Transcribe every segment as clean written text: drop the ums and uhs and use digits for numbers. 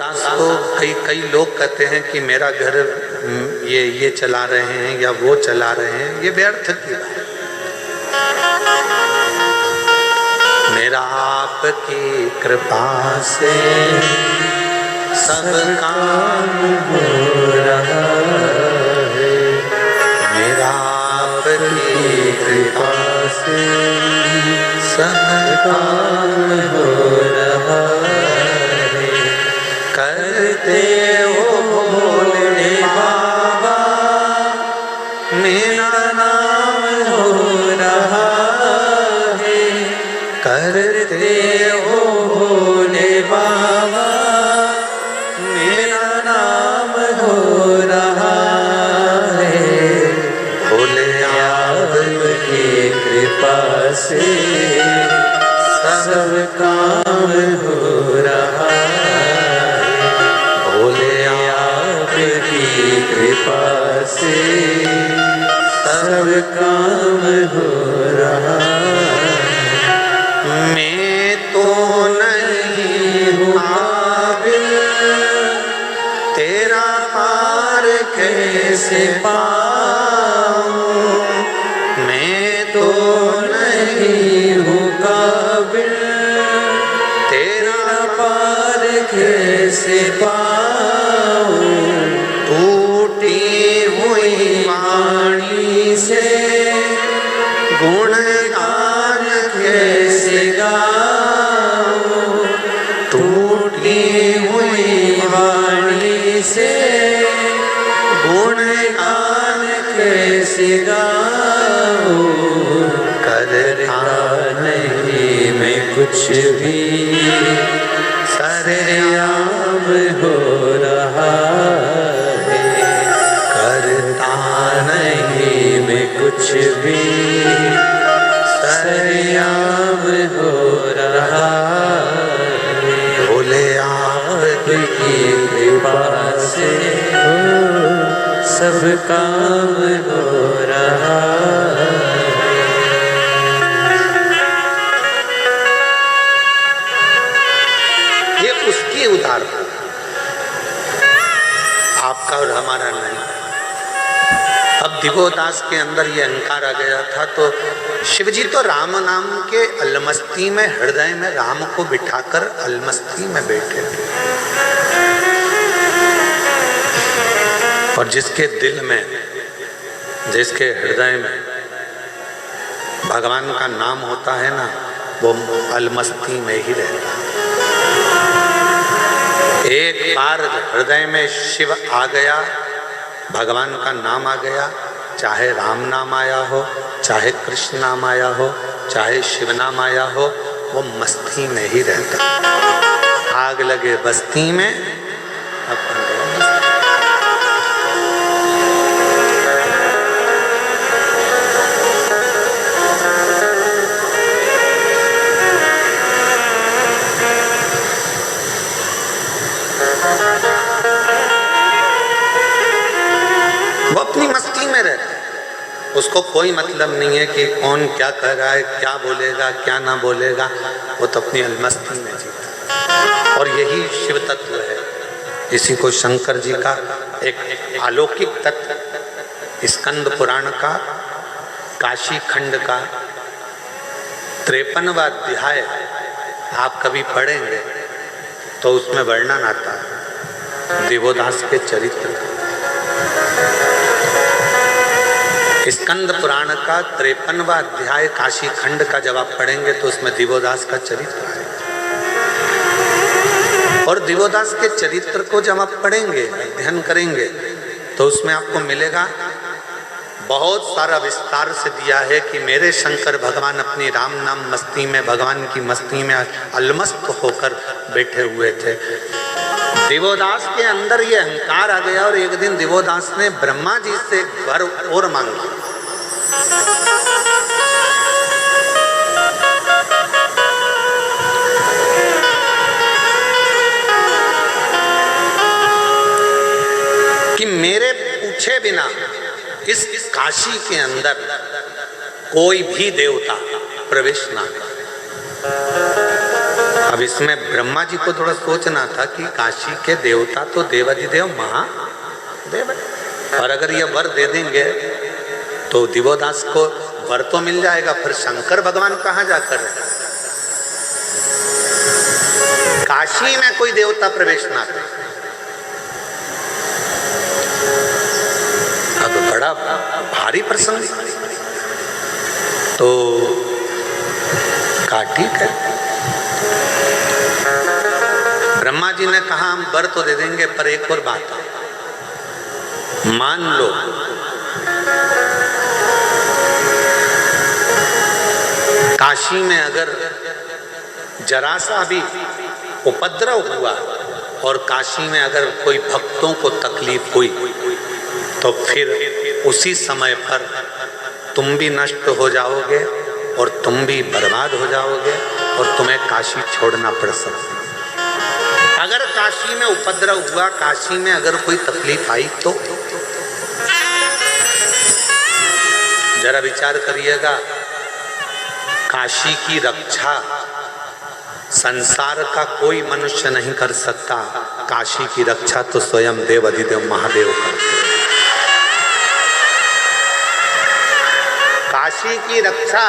देवदास को कई लोग कहते हैं कि मेरा घर ये चला रहे हैं या वो चला रहे हैं, ये व्यर्थ की बात। मेरा आपकी कृपा से सब काम हो रहा है, मेरा आपकी कृपा से सब काम हो रहा है। करते हो भोले बाबा मेरा नाम हो रहा है, करते हो भोले बाबा मेरा नाम हो रहा है। भोले आपकी कृपा से सब काम हो रहा है, भोले आपकी कृपा से सब काम हो रहा है। मैं तो नहीं हूँ काबिल, तेरा पार कैसे पाऊँ, मैं तो नहीं हूँ काबिल, तेरा पार कैसे पाऊँ। टूटी हुई वाणी से गुणगान कैसे गाऊँ, टूटी हुई वाणी से गुणगान कैसे गाऊँ। करता नहीं मैं कुछ भी, सरेआम हो रहा है, करता नहीं मैं कुछ भी, सरेआम हो रहा है। भोले आपकी कृपा से सब काम हो रहा है। ये उसकी उदाहरण, आपका और हमारा नहीं। अब दिवोदास के अंदर ये अहंकार आ गया था, तो शिवजी तो राम नाम के अलमस्ती में, हृदय में राम को बिठाकर अलमस्ती में बैठे थे, और जिसके दिल में, जिसके हृदय में भगवान का नाम होता है ना, वो अलमस्ती में ही रहता है। एक बार हृदय में शिव आ गया, भगवान का नाम आ गया, चाहे राम नाम आया हो, चाहे कृष्ण नाम आया हो, चाहे शिव नाम आया हो, वो मस्ती में ही रहता। आग लगे बस्ती में, अपन वो अपनी मस्ती में रहता है, उसको कोई मतलब नहीं है कि कौन क्या कर रहा है, क्या बोलेगा क्या ना बोलेगा, वो तो अपनी मस्ती में जीता। और यही शिव तत्व है। इसी को शंकर जी का एक अलौकिक तत्व स्कंद पुराण का काशी खंड का 53वां अध्याय आप कभी पढ़ेंगे तो उसमें वर्णन आता है दिवोदास के चरित्र का। स्कंद पुराण का 53वां अध्याय काशी खंड का जब आप पढ़ेंगे तो उसमें दिवोदास का चरित्र है। और दिवोदास के चरित्र को जब आप पढ़ेंगे, अध्ययन करेंगे, तो उसमें आपको मिलेगा बहुत सारा विस्तार से दिया है कि मेरे शंकर भगवान अपनी राम नाम मस्ती में, भगवान की मस्ती में अलमस्त होकर बैठे हुए थे। दिवोदास के अंदर ये अहंकार आ गया और एक दिन दिवोदास ने ब्रह्मा जी से एक वर और मांगा। कि मेरे पूछे बिना इस काशी के अंदर कोई भी देवता प्रवेश ना करे। अब इसमें ब्रह्मा जी को थोड़ा सोचना था कि काशी के देवता तो देवाधिदेव महादेव है, और अगर ये वर दे देंगे तो दिवोदास को वर तो मिल जाएगा, फिर शंकर भगवान कहाँ जाकर काशी में कोई देवता प्रवेश ना करे। अब बड़ा भारी प्रसंग, तो कहा ठीक है। ब्रह्मा जी ने कहा हम वर तो दे देंगे, पर एक और बात, मान लो काशी में अगर जरा सा भी उपद्रव हुआ और काशी में अगर कोई भक्तों को तकलीफ हुई तो फिर उसी समय पर तुम भी नष्ट हो जाओगे और तुम भी बर्बाद हो जाओगे और तुम्हें काशी छोड़ना पड़ सकता। अगर काशी में उपद्रव हुआ, काशी में अगर कोई तकलीफ आई तो जरा विचार करिएगा, काशी की रक्षा संसार का कोई मनुष्य नहीं कर सकता, काशी की रक्षा तो स्वयं देव अधिदेव महादेव करते हैं। काशी की रक्षा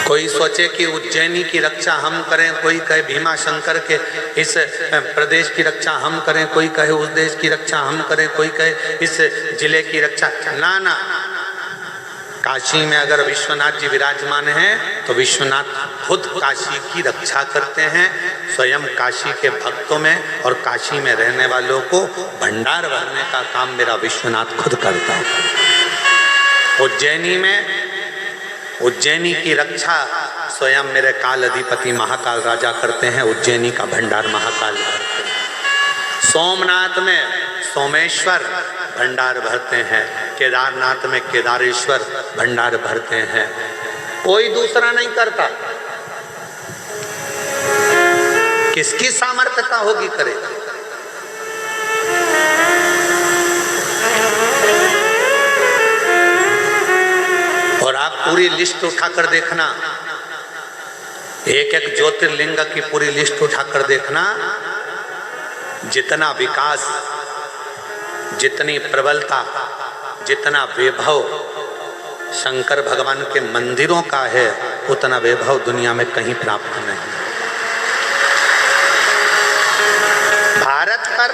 कोई सोचे कि उज्जैनी की रक्षा हम करें, कोई कहे भीमा शंकर के इस प्रदेश की रक्षा हम करें, कोई कहे उस देश की रक्षा हम करें, कोई कहे इस जिले की रक्षा, ना ना। काशी में अगर विश्वनाथ जी विराजमान हैं तो विश्वनाथ खुद काशी की रक्षा करते हैं, स्वयं काशी के भक्तों में और काशी में रहने वालों को भंडार भरने का काम मेरा विश्वनाथ खुद करता है। उज्जैनी की रक्षा स्वयं मेरे काल अधिपति महाकाल राजा करते हैं, उज्जैनी का भंडार महाकाल भरते हैं। सोमनाथ में सोमेश्वर भंडार भरते हैं, केदारनाथ में केदारेश्वर भंडार भरते हैं, कोई दूसरा नहीं करता। किसकी सामर्थ्यता होगी करेगा। और आप पूरी लिस्ट उठाकर देखना, एक एक ज्योतिर्लिंग की पूरी लिस्ट उठाकर देखना, जितना विकास, जितनी प्रबलता, जितना वैभव शंकर भगवान के मंदिरों का है, उतना वैभव दुनिया में कहीं प्राप्त नहीं। भारत पर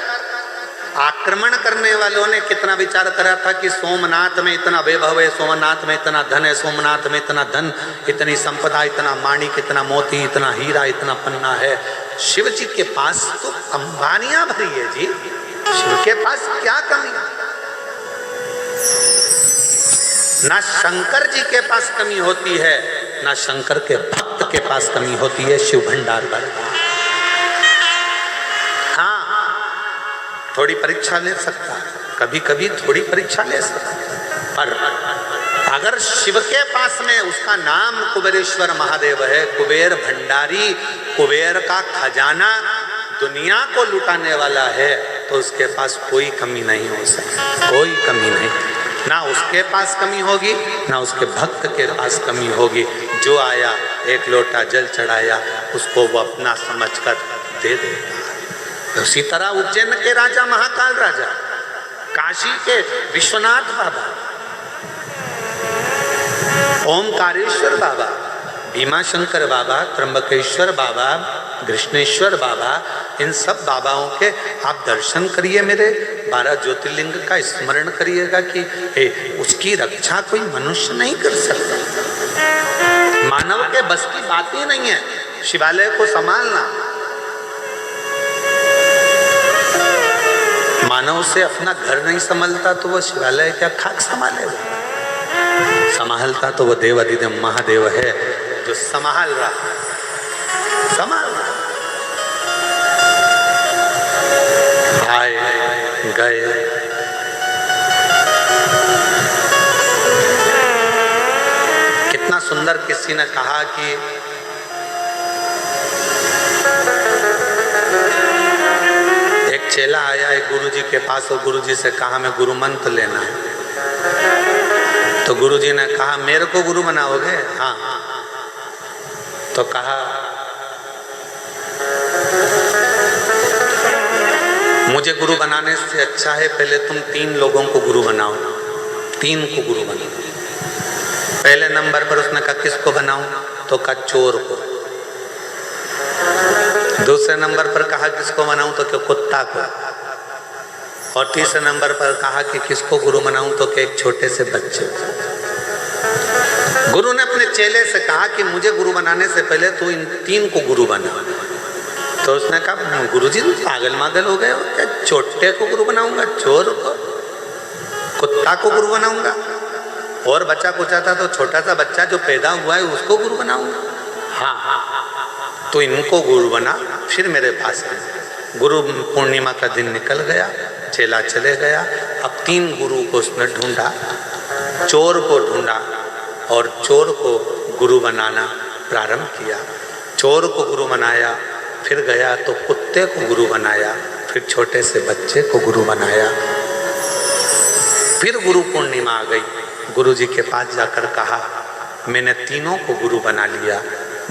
आक्रमण करने वालों ने कितना विचार करा था कि सोमनाथ में इतना वैभव है, सोमनाथ में इतना धन है, सोमनाथ में इतना धन, इतनी संपदा, इतना माणिक, इतना मोती, इतना हीरा, इतना पन्ना है। शिव जी के पास तो अंबानियां भरी है जी, शिव के पास क्या कमी है? ना शंकर जी के पास कमी होती है, ना शंकर के भक्त के पास कमी होती है। शिव भंडार भरता। हाँ, थोड़ी परीक्षा ले सकता है, कभी कभी थोड़ी परीक्षा ले सकता है, पर अगर शिव के पास में उसका नाम कुबेरेश्वर महादेव है, कुबेर भंडारी, कुबेर का खजाना दुनिया को लुटाने वाला है, तो उसके पास कोई कमी नहीं हो सकती, कोई कमी नहीं। ना उसके पास कमी होगी, ना उसके भक्त के पास कमी होगी। जो आया एक लोटा जल चढ़ाया, उसको वो अपना समझकर दे देगा। उसी तरह उज्जैन के राजा महाकाल राजा, काशी के विश्वनाथ बाबा, ओमकारेश्वर बाबा, भीमा शंकर बाबा, त्र्यंबकेश्वर बाबा, कृष्णेश्वर बाबा, इन सब बाबाओं के आप दर्शन करिए, मेरे 12 ज्योतिर्लिंग का स्मरण करिएगा कि उसकी रक्षा कोई मनुष्य नहीं कर सकता। मानव के बस की बात ही नहीं है शिवालय को संभालना। मानव से अपना घर नहीं संभलता तो वह शिवालय क्या खाक संभालेगा? संभालता तो वह देव अधिदेव महादेव है, जो संभाल रहा, संभाल रहा। आए गए, कितना सुंदर किसी ने कहा कि एक चेला आया एक गुरुजी के पास और गुरुजी से कहा मैं गुरु मंत्र लेना है। तो गुरुजी ने कहा मेरे को गुरु बनाओगे? हाँ। तो कहा मुझे गुरु बनाने से अच्छा है पहले तुम 3 लोगों को गुरु बनाओ, 3 को गुरु बनाओ। पहले नंबर पर उसने कहा किसको बनाऊं? तो कहा चोर को। दूसरे नंबर पर कहा किसको बनाऊं? तो क्या कुत्ता को। और तीसरे नंबर पर कहा कि किसको गुरु बनाऊं? तो क्या एक छोटे से बच्चे को। गुरु ने अपने चेले से कहा कि मुझे गुरु बनाने से पहले तू इन 3 को गुरु बना। तो उसने कहा गुरुजी पागल मागल हो गए हो क्या? छोटे को गुरु बनाऊंगा, चोर को, कुत्ता को गुरु बनाऊंगा, और बच्चा कुचा था तो छोटा सा बच्चा जो पैदा हुआ है उसको गुरु बनाऊंगा? हाँ, तो इनको गुरु बना, फिर मेरे पास आए। गुरु पूर्णिमा का दिन निकल गया, चेला चले गया। अब 3 गुरु को उसने ढूंढा, चोर को ढूंढा और चोर को गुरु बनाना प्रारंभ किया। चोर को गुरु बनाया, फिर गया तो कुत्ते को गुरु बनाया, फिर छोटे से बच्चे को गुरु बनाया। फिर गुरु पूर्णिमा आ गई। गुरुजी के पास जाकर कहा मैंने 3 को गुरु बना लिया।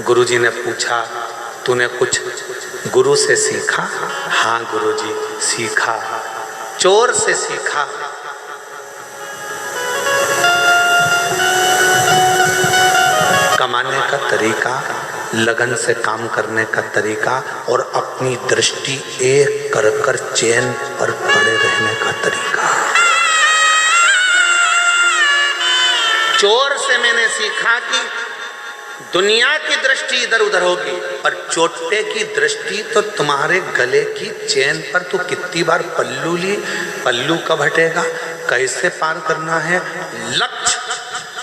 गुरुजी ने पूछा तूने कुछ गुरु से सीखा? हाँ गुरुजी सीखा। चोर से सीखा। कमाने का तरीका, लगन से काम करने का तरीका और अपनी दृष्टि एक कर कर चैन पर पड़े रहने का तरीका। चोर से मैंने सीखा कि दुनिया की दृष्टि इधर उधर होगी, पर चोटे की दृष्टि तो तुम्हारे गले की चैन पर। तू कितनी बार पल्लू ली, पल्लू कब हटेगा, कैसे पार करना है। लक्ष्य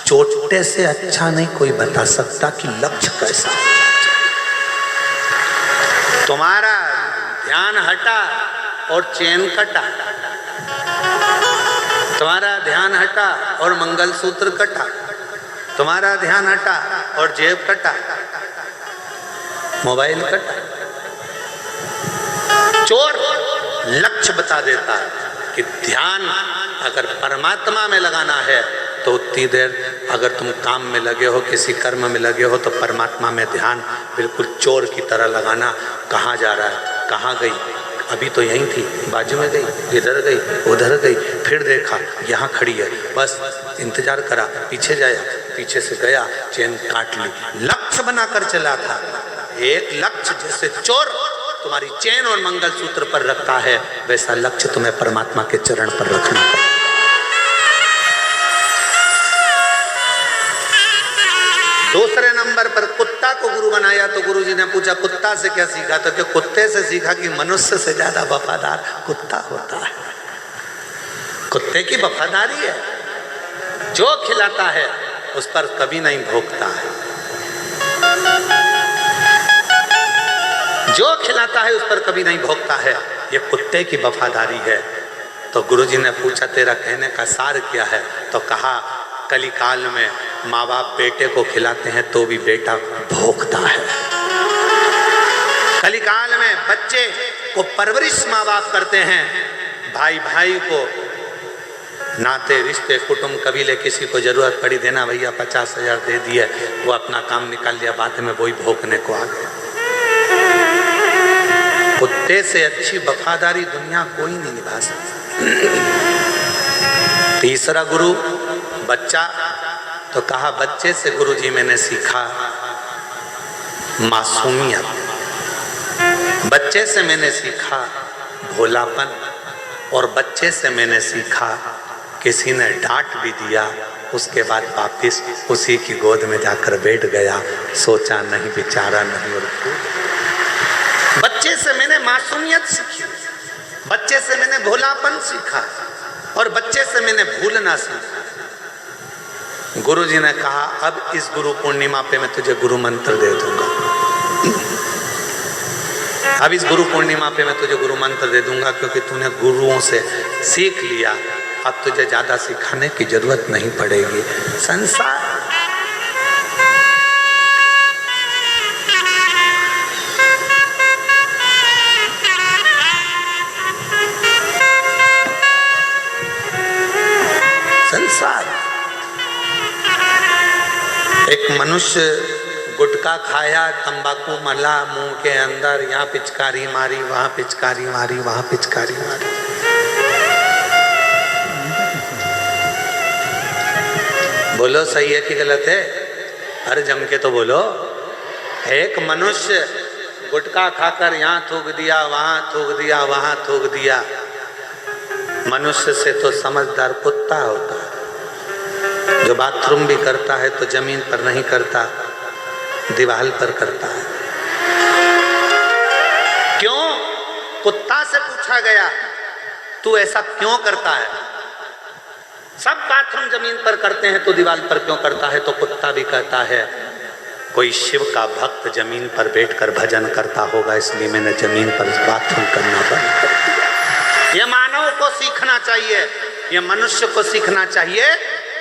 चोटे से अच्छा नहीं कोई बता सकता कि लक्ष्य कैसा है। तुम्हारा ध्यान हटा और चैन कटा, तुम्हारा ध्यान हटा और मंगलसूत्र कटा, तुम्हारा ध्यान हटा और जेब कटा, मोबाइल कटा। चोर लक्ष्य बता देता है कि ध्यान अगर परमात्मा में लगाना है तो उतनी देर, अगर तुम काम में लगे हो, किसी कर्म में लगे हो, तो परमात्मा में ध्यान बिल्कुल चोर की तरह लगाना। कहाँ जा रहा है, कहाँ गई, अभी तो यहीं थी, बाजू में गई, इधर गई, उधर गई, फिर देखा यहाँ खड़ी है, बस इंतजार करा, पीछे जाया, पीछे से गया, चैन काट ली। लक्ष्य बनाकर चला था। एक लक्ष्य जैसे चोर तुम्हारी चैन और मंगलसूत्र पर रखता है, वैसा लक्ष्य तुम्हें परमात्मा के चरण पर रखना है। दूसरे नंबर पर कुत्ता को गुरु बनाया तो गुरुजी ने पूछा कुत्ता से क्या सीखा? तो क्या कुत्ते से सीखा कि मनुष्य से ज्यादा वफादार कुत्ता होता है। कुत्ते की वफादारी है, जो खिलाता है उस पर कभी नहीं भौंकता है, जो खिलाता है उस पर कभी नहीं भौंकता है। ये कुत्ते की वफादारी है। तो गुरुजी ने पूछा तेरा कहने का सार क्या है? तो कहा कली काल में माँ बाप बेटे को खिलाते हैं तो भी बेटा भौंकता है। कली काल में बच्चे को परवरिश माँ बाप करते हैं, भाई भाई को, नाते रिश्ते कुटुंब कबीले, किसी को जरूरत पड़ी देना भैया 50,000 दे दिए, वो अपना काम निकाल लिया, बाद में वही भौंकने को आ गया। कुत्ते से अच्छी वफादारी दुनिया कोई नहीं निभा सकता। तीसरा गुरु बच्चा। तो कहा बच्चे से गुरुजी मैंने सीखा मासूमियत, बच्चे से मैंने सीखा भोलापन, और बच्चे से मैंने सीखा किसी ने डांट भी दिया उसके बाद वापिस उसी की गोद में जाकर बैठ गया, सोचा नहीं, विचारा नहीं और बच्चे से मैंने मासूमियत सीखी, बच्चे से मैंने भोलापन सीखा और बच्चे से मैंने भूलना सीखा। गुरुजी ने कहा अब इस गुरु पूर्णिमा पे मैं तुझे गुरु मंत्र दे दूंगा, अब इस गुरु पूर्णिमा पे मैं तुझे गुरु मंत्र दे दूंगा, क्योंकि तूने गुरुओं से सीख लिया, अब तुझे ज्यादा सिखाने की जरूरत नहीं पड़ेगी। संसार संसार एक मनुष्य गुटखा खाया, तंबाकू मला मुंह के अंदर, यहाँ पिचकारी मारी, वहां पिचकारी मारी, वहां पिचकारी मारी। बोलो सही है कि गलत है? अरे जम के तो बोलो। एक मनुष्य गुटखा खाकर यहाँ थूक दिया, वहां थूक दिया, वहां थूक दिया। मनुष्य से तो समझदार कुत्ता होता है, जो बाथरूम भी करता है तो जमीन पर नहीं करता, दीवार पर करता है। क्यों? कुत्ता से पूछा गया तू ऐसा क्यों करता है? सब बाथरूम जमीन पर करते हैं तो दीवार पर क्यों करता है? तो कुत्ता भी कहता है कोई शिव का भक्त जमीन पर बैठकर भजन करता होगा, इसलिए मैंने जमीन पर बाथरूम करना बंद कर दिया। ये मानव को सीखना चाहिए, ये मनुष्य को सीखना चाहिए।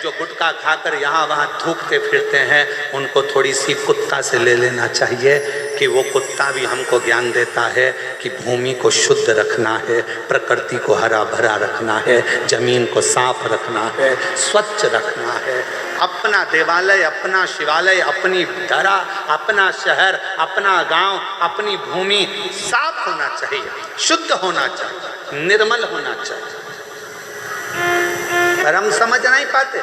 जो गुटखा खाकर यहाँ वहाँ थूकते फिरते हैं, उनको थोड़ी सी कुत्ता से ले लेना चाहिए कि वो कुत्ता भी हमको ज्ञान देता है कि भूमि को शुद्ध रखना है, प्रकृति को हरा भरा रखना है, जमीन को साफ रखना है, स्वच्छ रखना है। अपना देवालय, अपना शिवालय, अपनी धरा, अपना शहर, अपना गांव, अपनी भूमि साफ होना चाहिए, शुद्ध होना चाहिए, निर्मल होना चाहिए। पर हम समझ नहीं पाते।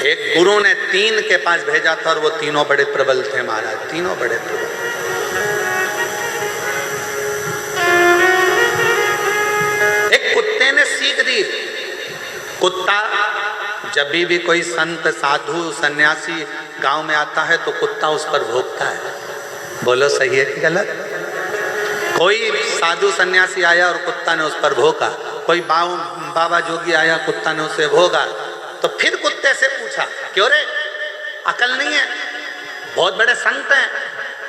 एक गुरु ने 3 के पास भेजा था और वो तीनों बड़े प्रबल थे महाराज, तीनों बड़े प्रबल। एक कुत्ते ने सीख दी। कुत्ता जब भी कोई संत साधु सन्यासी गांव में आता है तो कुत्ता उस पर भौंकता है। बोलो सही है कि गलत? कोई साधु सन्यासी आया और कुत्ता ने उस पर भौंका, कोई बाबा जोगी आया, कुत्ता ने उसे भोगा। तो फिर कुत्ते से पूछा क्यों रे, अकल नहीं है? बहुत बड़े संत हैं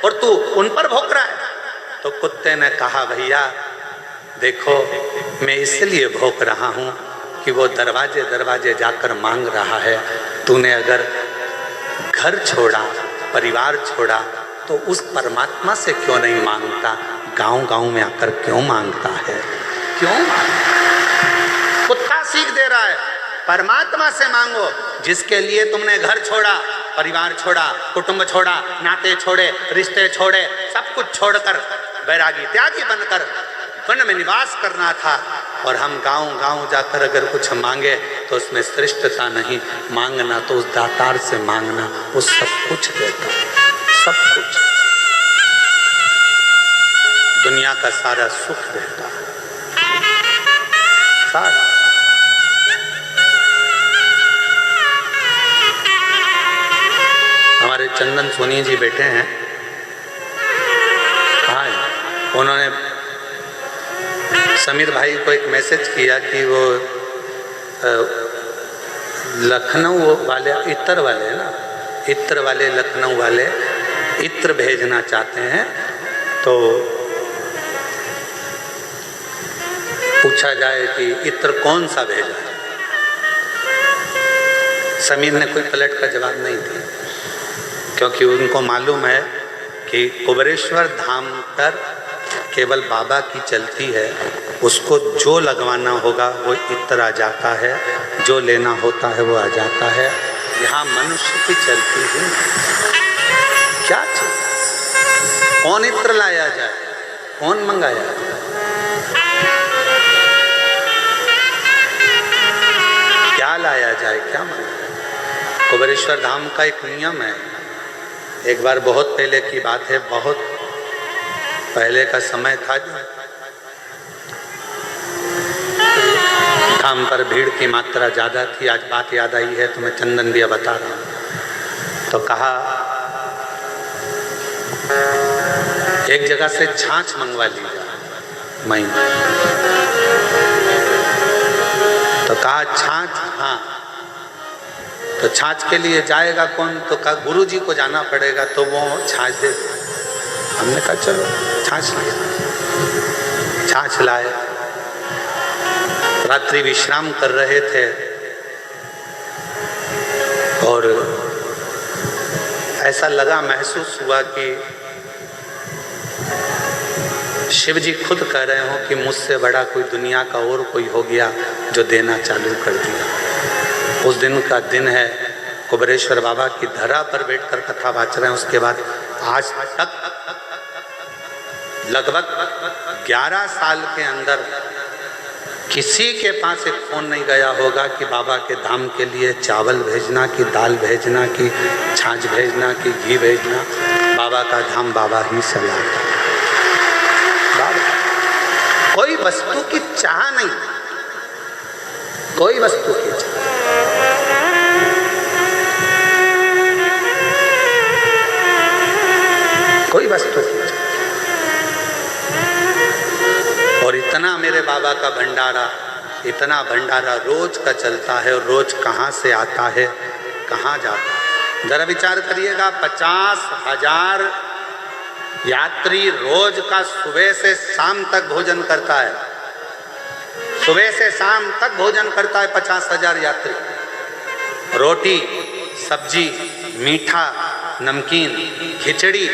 और तू उन पर भौंक रहा है। तो कुत्ते ने कहा भैया देखो, मैं इसलिए भौंक रहा हूं कि वो दरवाजे दरवाजे जाकर मांग रहा है। तूने अगर घर छोड़ा, परिवार छोड़ा, तो उस परमात्मा से क्यों नहीं मांगता? गांव गांव में आकर क्यों मांगता है? क्यों? कुत्ता सीख दे रहा है, परमात्मा से मांगो। जिसके लिए तुमने घर छोड़ा, परिवार छोड़ा, कुटुंब छोड़ा, नाते छोड़े, रिश्ते छोड़े, सब कुछ छोड़कर बैरागी त्यागी बनकर वन में निवास करना था, और हम गांव गांव जाकर अगर कुछ मांगे तो उसमें श्रेष्ठता नहीं, मांगना तो उस दातार से मांगना, वो सब कुछ देता है, सब कुछ, दुनिया का सारा सुख देता है, सारा। हमारे चंदन सोनी जी बैठे हैं, हाँ, उन्होंने समीर भाई को एक मैसेज किया कि वो लखनऊ वाले इत्र वाले ना, इत्र वाले लखनऊ वाले इत्र भेजना चाहते हैं, तो पूछा जाए कि इत्र कौन सा भेजा है। समीर ने कोई पलट का जवाब नहीं दिया, क्योंकि उनको मालूम है कि कुबरेश्वर धाम पर केवल बाबा की चलती है, उसको जो लगवाना होगा वो इत्र आ जाता है, जो लेना होता है वो आ जाता है। यहाँ मनुष्य की चलती ही नहीं। क्या चीज? कौन इत्र लाया जाए, कौन मंगाया जाए? क्या लाया जाए, क्या मंगाया? कुबरेश्वर धाम का एक नियम है। एक बार बहुत पहले की बात है, बहुत पहले का समय था, धाम पर भीड़ की मात्रा ज़्यादा थी। आज बात याद आई है तो मैं चंदन भी बता रहा हूँ। तो कहा एक जगह से छाछ मंगवा लीजिए मई, तो कहा छाछ, हाँ, तो छाछ के लिए जाएगा कौन? तो कहा गुरुजी को जाना पड़ेगा, तो वो छाछ दे। हमने कहा चलो छाछ लाए। छाछ लाए, रात्रि विश्राम कर रहे थे और ऐसा लगा, महसूस हुआ कि शिव जी खुद कह रहे हो कि मुझसे बड़ा कोई दुनिया का और कोई हो गया जो देना चालू कर दिया। उस दिन का दिन है, कुबेरेश्वर बाबा की धरा पर बैठकर कथा वाच रहे हैं। उसके बाद आज तक लगभग 11 साल के अंदर किसी के पास एक फोन नहीं गया होगा कि बाबा के धाम के लिए चावल भेजना, कि दाल भेजना, कि छाछ भेजना, कि घी भेजना। बाबा का धाम बाबा ही चलाता है। कोई वस्तु की चाह नहीं, कोई वस्तु की चाह। कोई वस्तु की चाह। और इतना मेरे बाबा का भंडारा, इतना भंडारा रोज का चलता है, और रोज कहाँ से आता है, कहाँ जाता है। जरा विचार करिएगा, 50,000 यात्री रोज का सुबह से शाम तक भोजन करता है। सुबह से शाम तक भोजन करता है 50,000 यात्री। रोटी, सब्जी, मीठा, नमकीन, खिचड़ी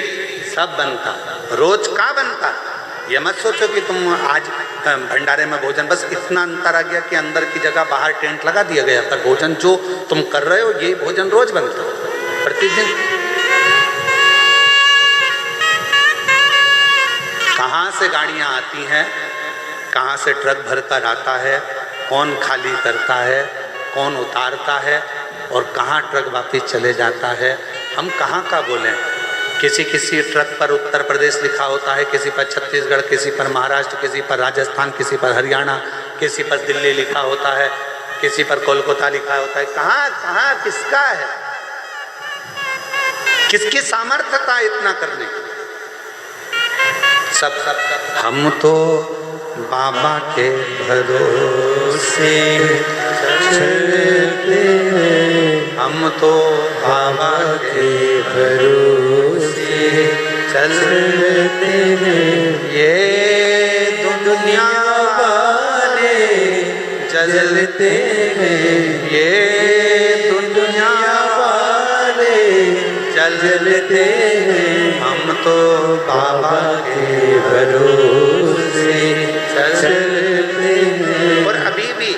सब बनता है, रोज का बनता है। ये मत सोचो कि तुम आज भंडारे में भोजन, बस इतना अंतर आ गया कि अंदर की जगह बाहर टेंट लगा दिया गया, पर भोजन जो तुम कर रहे हो यही भोजन रोज बनता है, प्रतिदिन। कहाँ से गाड़ियाँ आती हैं, कहाँ से ट्रक भरकर आता है, कौन खाली करता है, कौन उतारता है, और कहाँ ट्रक वापस चले जाता है। हम कहाँ का बोलें। किसी किसी ट्रक पर उत्तर प्रदेश लिखा होता है, किसी पर छत्तीसगढ़, किसी पर महाराष्ट्र, किसी पर राजस्थान, किसी पर हरियाणा, किसी पर दिल्ली लिखा होता है, किसी पर कोलकाता लिखा होता है। कहाँ कहाँ किसका है, किसकी सामर्थ्यता इतना करने की। सब हम तो बाबा के भरोसे चलते हैं, हम तो बाबा के भरोसे चलते हैं। ये दुनिया वाले जलते हैं, ये दुनिया वाले जलते हैं, हम तो बाबा के भरोसे चलते हैं। और अभी भी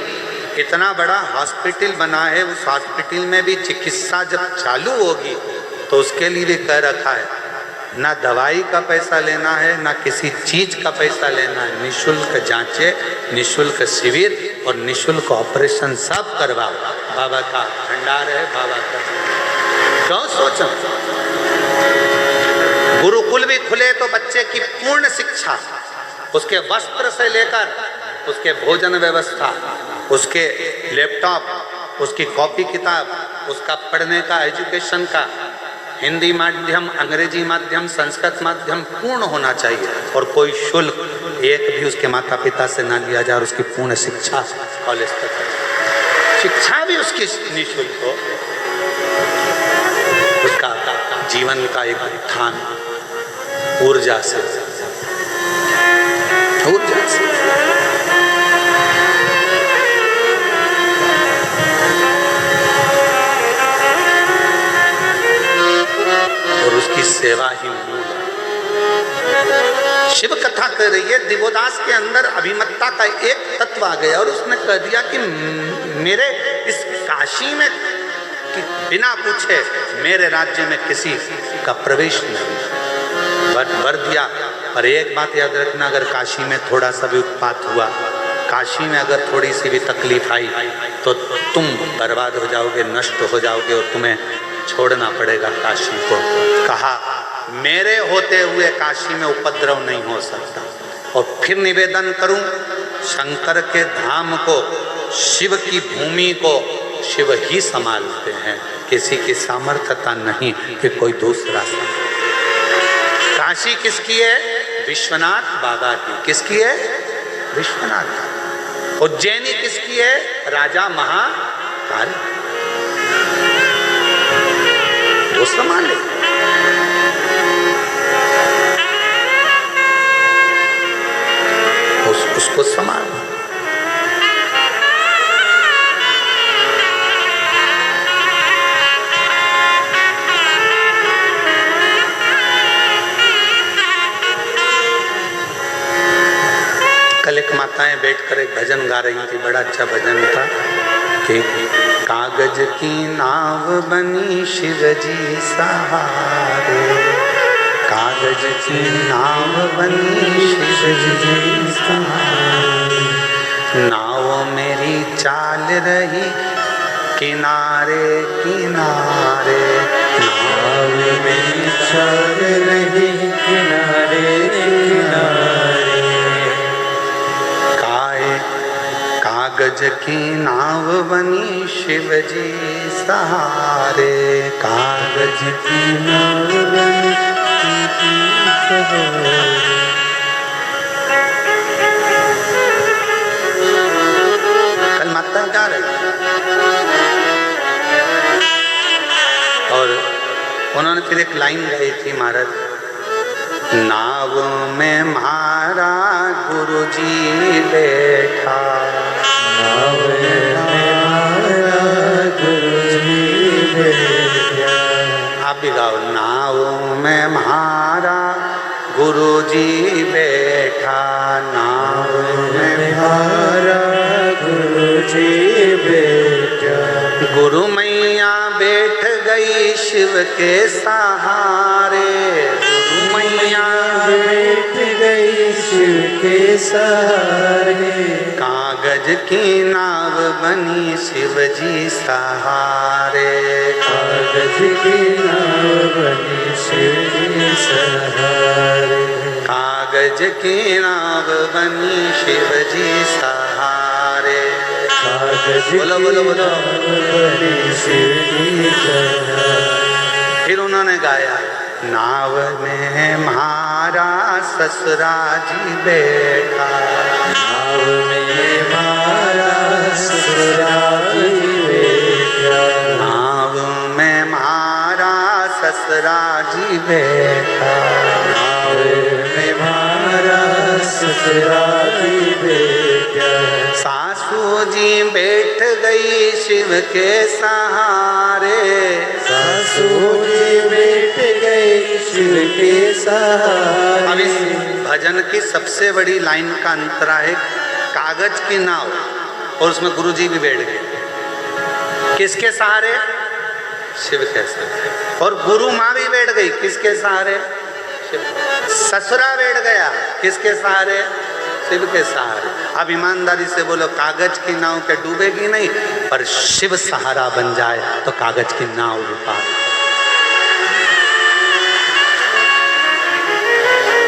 इतना बड़ा हॉस्पिटल बना है, उस हॉस्पिटल में भी चिकित्सा जब चालू होगी तो उसके लिए भी कह रखा है, ना दवाई का पैसा लेना है, ना किसी चीज का पैसा लेना है। निःशुल्क जांचे, निःशुल्क शिविर और निःशुल्क ऑपरेशन सब करवाओ। बाबा का भंडार है, बाबा का। क्यों सोचो, गुरुकुल भी खुले तो बच्चे की पूर्ण शिक्षा, उसके वस्त्र से लेकर उसके भोजन व्यवस्था, उसके लैपटॉप, उसकी कॉपी किताब, उसका पढ़ने का एजुकेशन का हिंदी माध्यम, अंग्रेजी माध्यम, संस्कृत माध्यम पूर्ण होना चाहिए। और कोई शुल्क एक भी उसके माता पिता से ना लिया जाए, और उसकी पूर्ण शिक्षा कॉलेज तक, शिक्षा भी उसकी निःशुल्क हो। उसका जीवन का एक उत्थान ऊर्जा से, ऊर्जा से। और उसकी सेवा ही मूल है। शिव कथा कर रही है, दिवोदास के अंदर अभिमत्ता का एक तत्व आ गया, और उसने कह दिया कि मेरे इस काशी में बिना पूछे मेरे राज्य में किसी का प्रवेश नहीं। वर दिया। पर एक बात याद रखना, अगर काशी में थोड़ा सा भी उत्पात हुआ, काशी में अगर थोड़ी सी भी तकलीफ आई, तो तुम बर्बाद हो जाओगे, नष्ट हो जाओगे, और तुम्हें छोड़ना पड़ेगा काशी को। कहा, मेरे होते हुए काशी में उपद्रव नहीं हो सकता। और फिर निवेदन करूं, शंकर के धाम को, शिव की भूमि को शिव ही संभालते हैं, किसी की सामर्थ्यता नहीं कि कोई दूसरा। काशी किसकी है? विश्वनाथ बाबा की। किसकी है? विश्वनाथ। उज्जैनी किसकी है? राजा महाकाल। वो संभाले। उसको संभाल। कल एक माताएं बैठकर एक भजन गा रही थी, बड़ा अच्छा भजन था। कि कागज की नाव बनी शिव जी सहारे, कागज की नाव बनी शिव जी सहारे। नाव मेरी चाल रही किनारे किनारे, नाव मेरी चाल रही किनारे किनारे। कागज की नाव बनी शिव जी सहारे, कागज की नाव बनी शिव जी सहारे। कल माता गा रही और उन्होंने फिर एक लाइन गाई थी महाराज, नाव में मारा गुरुजी बैठा, नाव में मारा गुरुजी बैठा। आप भी गाओ, नाव में मारा गुरुजी बैठा, नाव में मारा गुरुजी बैठा। गुरु मैया बैठ गई शिव के सहारे, गुरु मैया बैठ गई शिव के सहारे। कागज की नाव बनी शिव जी सहारे, कागज की नाव बनी शिव जी सहारे, कागज की नाव बनी शिव जी सहारे। बोलो बोलो बोलो, बनी शिव जी सहारे। फिर उन्होंने गाया, नाव में मारा ससुरा जी बैठा, नाव में मारा ससुरा जी बैठा, नाव में मारा ससुरा जी बैठा, नाव में मारा ससुरा जी बैठा। सासू जी बैठ गई शिव के सहारे, सासू जी बैठ गई शिव के सहारे। अब इस भजन की सबसे बड़ी लाइन का अंतरा है, कागज की नाव और उसमें गुरुजी भी बैठ गए। किसके सहारे? शिव के सहारे। और गुरु माँ भी बैठ गई, किसके सहारे? ससुरा बैठ गया, किसके सहारे? शिव के सहारे। अब ईमानदारी से बोलो, कागज की नाव के डूबेगी नहीं, पर शिव सहारा बन जाए तो कागज की नाव भी पार।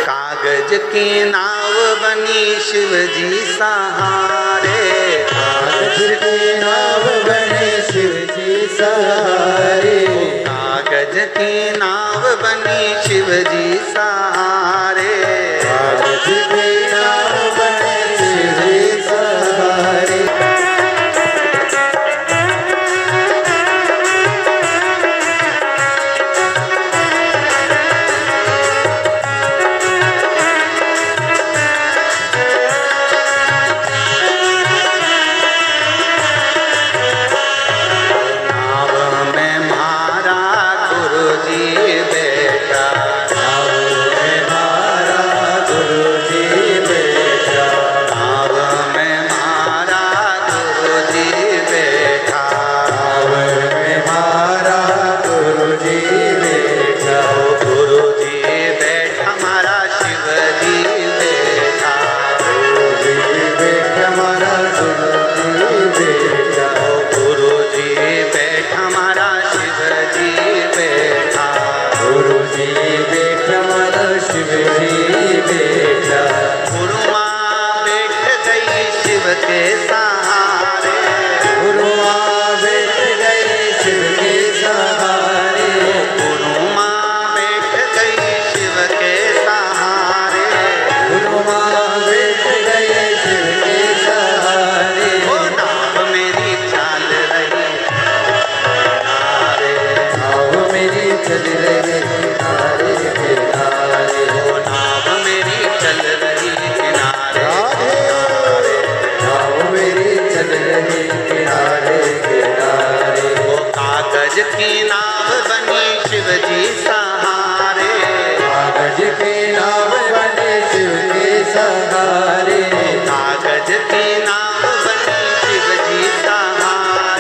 कागज की नाव बनी शिव जी सहारे, कागज की नाव बनी शिव जी सहारे, कागज की नाव बनी शिव जी सहारे, कागज की नाव बनी शिव जी सहारे। कागज की नाव बनी शिव जी सहारे,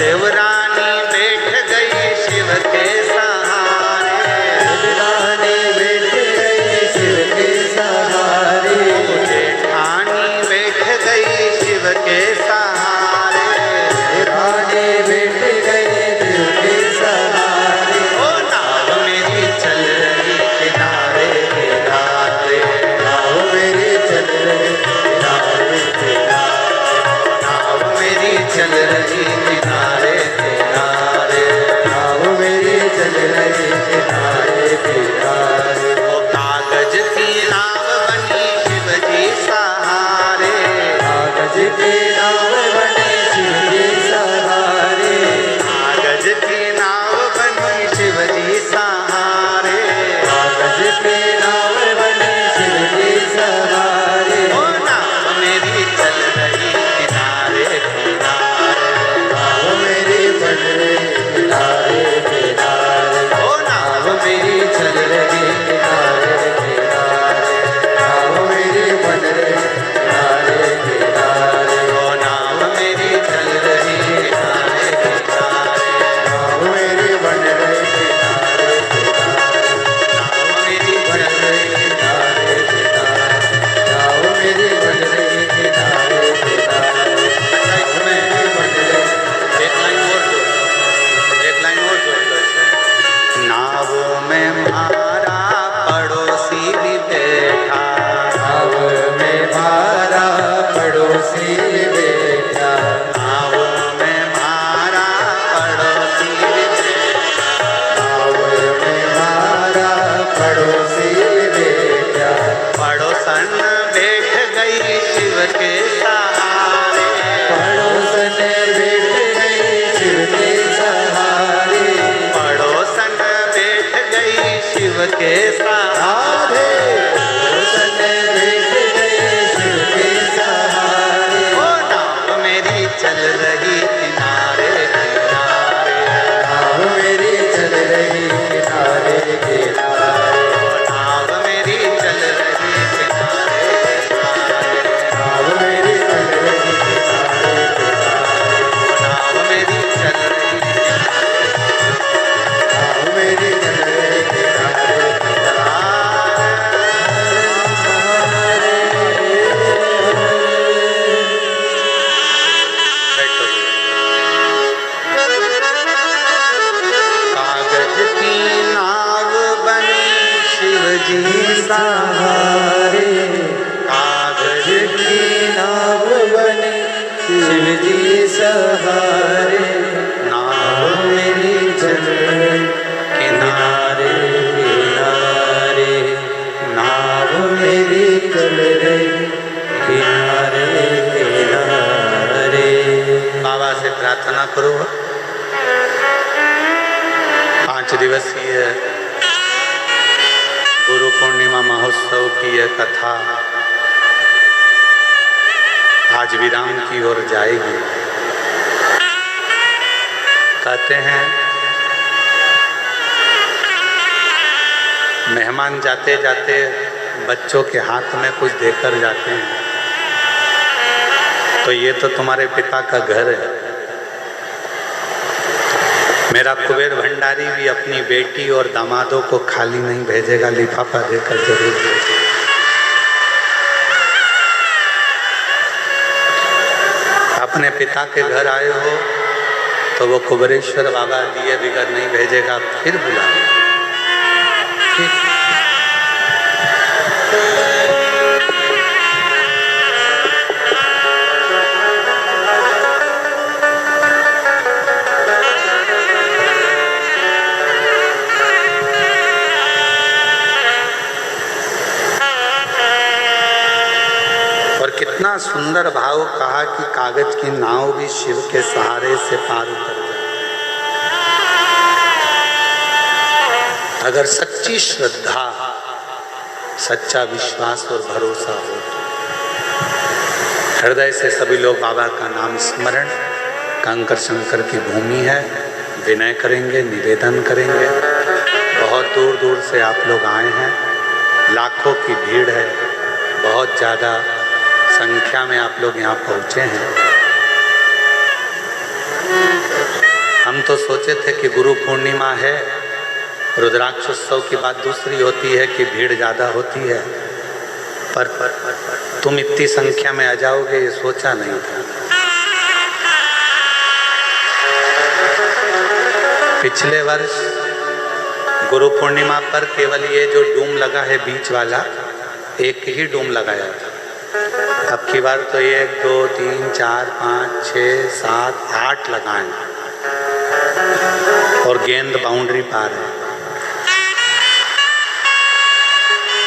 शिवरानी बैठ गई शिव के सहारे, शिवरानी बैठ गई शिव के सहारे, जेठानी बैठ गई शिव के सहारे, जेठानी बैठ गई शिव के सहारे। ओ नाव मेरी चल रही किनारे किनारे, नाव मेरी चल रही किनारे किनारे, नाव मेरी चल रही किनारे किनारे, नाव मेरी चल रही किनारे किनारे। ओ कागज की नाव बनी शिव जी सहारे, कागज की नाव बनी शिव के सहारे, कागज की नाव बनी शिव जी सहारे, कागज की नाव बनी शिव के सहारे। ओ नाव मेरी चल रही किनारे किनारे, नाव मेरी चल रही किनारे किनारे, ओ नाव नाव मेरी चल रही किनारे किनारे, नाव मेरी बन रही किनारे किनारे, ओ नाव मेरी चल रही किनारे किनारे, नाव मेरी बन रही किनारे किनारे, नाव मेरी बन चल रही किनारे किनारे, नाव मेरी बन रही किनारे किनारे, अच्छा इसमें बन रही। एक लाइन और जोड़ दो, एक लाइन और जोड़ दो इसमें। नाव में मारा पड़ोसी भी बैठा, नाव में मारा पड़ोसी बैठा, नाव में मारा पड़ोसी भी बैठा, नाव में मारा पड़ोसी बैठा, पड़ोसन बैठ गई शिव के सहारे, पड़ोसन बैठ गई शिव के सहारे, पड़ोसन बैठ गई शिव के सहारे, पड़ोसन बैठ गई शिव के सहारे। ओ नाव मेरी चल रही किनारे किनारे, नाव मेरी चल रही किनारे किनारे, ओ नाव मेरी चल रही किनारे किनारे, नाव मेरी चल रही किनारे किनारे, ओ नाव मेरी चल रही किनारे नाव मेरी चल रही किनारे बैठो। कागज की नाव बनी शिव जी सहारे, कागज की नाव बने शिव जी सहारे, नाव नाव मेरी चल रही किनारे किनारे, नाव मेरी चल रही किनारे किनारे। बाबा से प्रार्थना करो। 5 दिवसीय गुरु पूर्णिमा महोत्सव की यह कथा आज विराम की ओर जाएगी। कहते हैं मेहमान जाते जाते बच्चों के हाथ में कुछ देकर जाते हैं, तो ये तो तुम्हारे पिता का घर है। मेरा कुबेर भंडारी भी अपनी बेटी और दामादों को खाली नहीं भेजेगा, लिफाफा देकर जरूर भेजेगा। अपने पिता के घर आए हो तो वो कुबेरेश्वर बाबा दिए बिगर नहीं भेजेगा, फिर बुला। और कितना सुंदर भाव कहा कि कागज की नाव भी शिव के सहारे से पार उतर जाए। अगर सच्ची श्रद्धा, सच्चा विश्वास और भरोसा हो, हृदय से सभी लोग बाबा का नाम स्मरण, कंकर शंकर की भूमि है, विनय करेंगे, निवेदन करेंगे। बहुत दूर दूर से आप लोग आए हैं, लाखों की भीड़ है, बहुत ज़्यादा संख्या में आप लोग यहाँ पहुँचे हैं। हम तो सोचे थे कि गुरु पूर्णिमा है, रुद्राक्षोत्सव की बात दूसरी होती है कि भीड़ ज़्यादा होती है, पर तुम इतनी संख्या में आ जाओगे ये सोचा नहीं था। पिछले वर्ष गुरु पूर्णिमा पर केवल ये जो डूम लगा है बीच वाला, एक ही डूम लगाया था। अब की बार तो 1 2 3 4 5 6 7 8 लगाए और गेंद बाउंड्री पार है।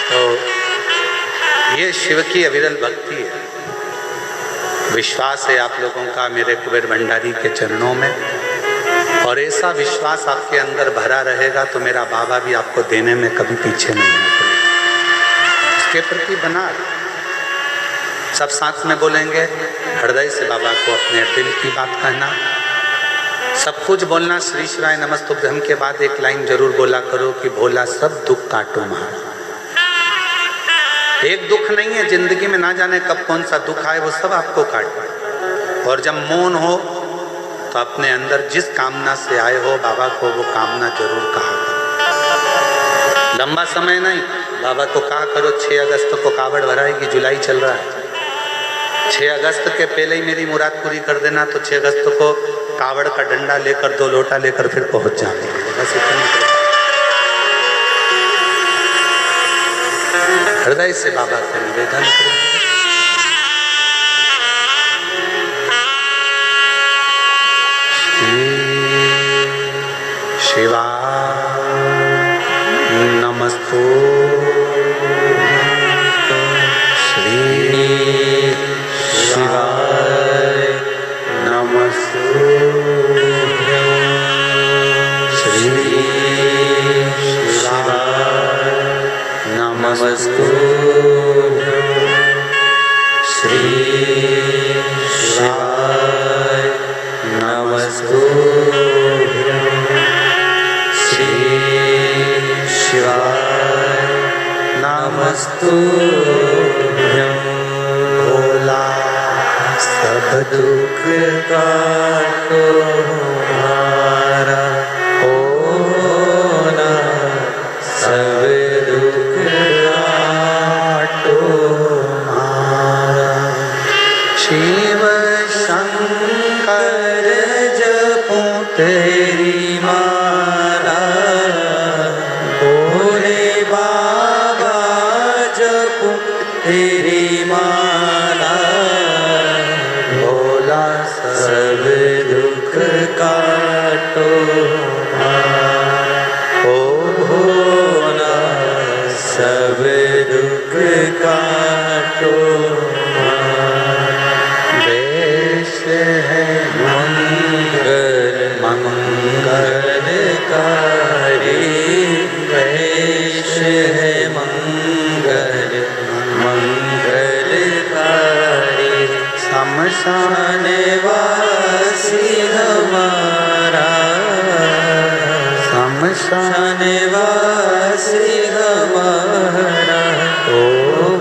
तो ये शिव की अविरल भक्ति है। विश्वास है आप लोगों का मेरे कुबेर भंडारी के चरणों में, और ऐसा विश्वास आपके अंदर भरा रहेगा तो मेरा बाबा भी आपको देने में कभी पीछे नहीं हटेगा। इसके प्रति बना सब साथ में बोलेंगे, हृदय से बाबा को अपने दिल की बात कहना, सब कुछ बोलना। श्री शिवाय नमस्तुभ्यम के बाद एक लाइन जरूर बोला करो कि भोला सब दुख काटो महाराज। एक दुख नहीं है जिंदगी में, ना जाने कब कौन सा दुख आए, वो सब आपको काटे। और जब मौन हो तो अपने अंदर जिस कामना से आए हो बाबा को वो कामना जरूर कहा करो। लंबा समय नहीं, बाबा को कहा करो 6 अगस्त को कावड़ भराएगी, जुलाई चल रहा है, 6 अगस्त के पहले ही मेरी मुराद पूरी कर देना, तो 6 अगस्त को कावड़ का डंडा लेकर 2 लोटा लेकर फिर पहुंच जाएंगे। बस इतना हृदय से बाबा से निवेदन करेंगे। शिवाय नमस्तु श्री शिवाय नमस्तु श्री शिवाय नमस्तु श्री शिवाय नमस्तु शिवाय नमस्तुभ्यं। भोला सब दुख काटो हमारा, भोला सब दुख काटो हमारा। शिव शंकर जपूं तेरी माला, तेरी माला, भोला सब दुख काटो हमारा, ओ भोला सब दुख काटो हमारा। देश है मंगल मंगलकारी, देश है मंगल मंगलकारी, शमशान वासी हमारा, शमशान वासी हमारा, ओ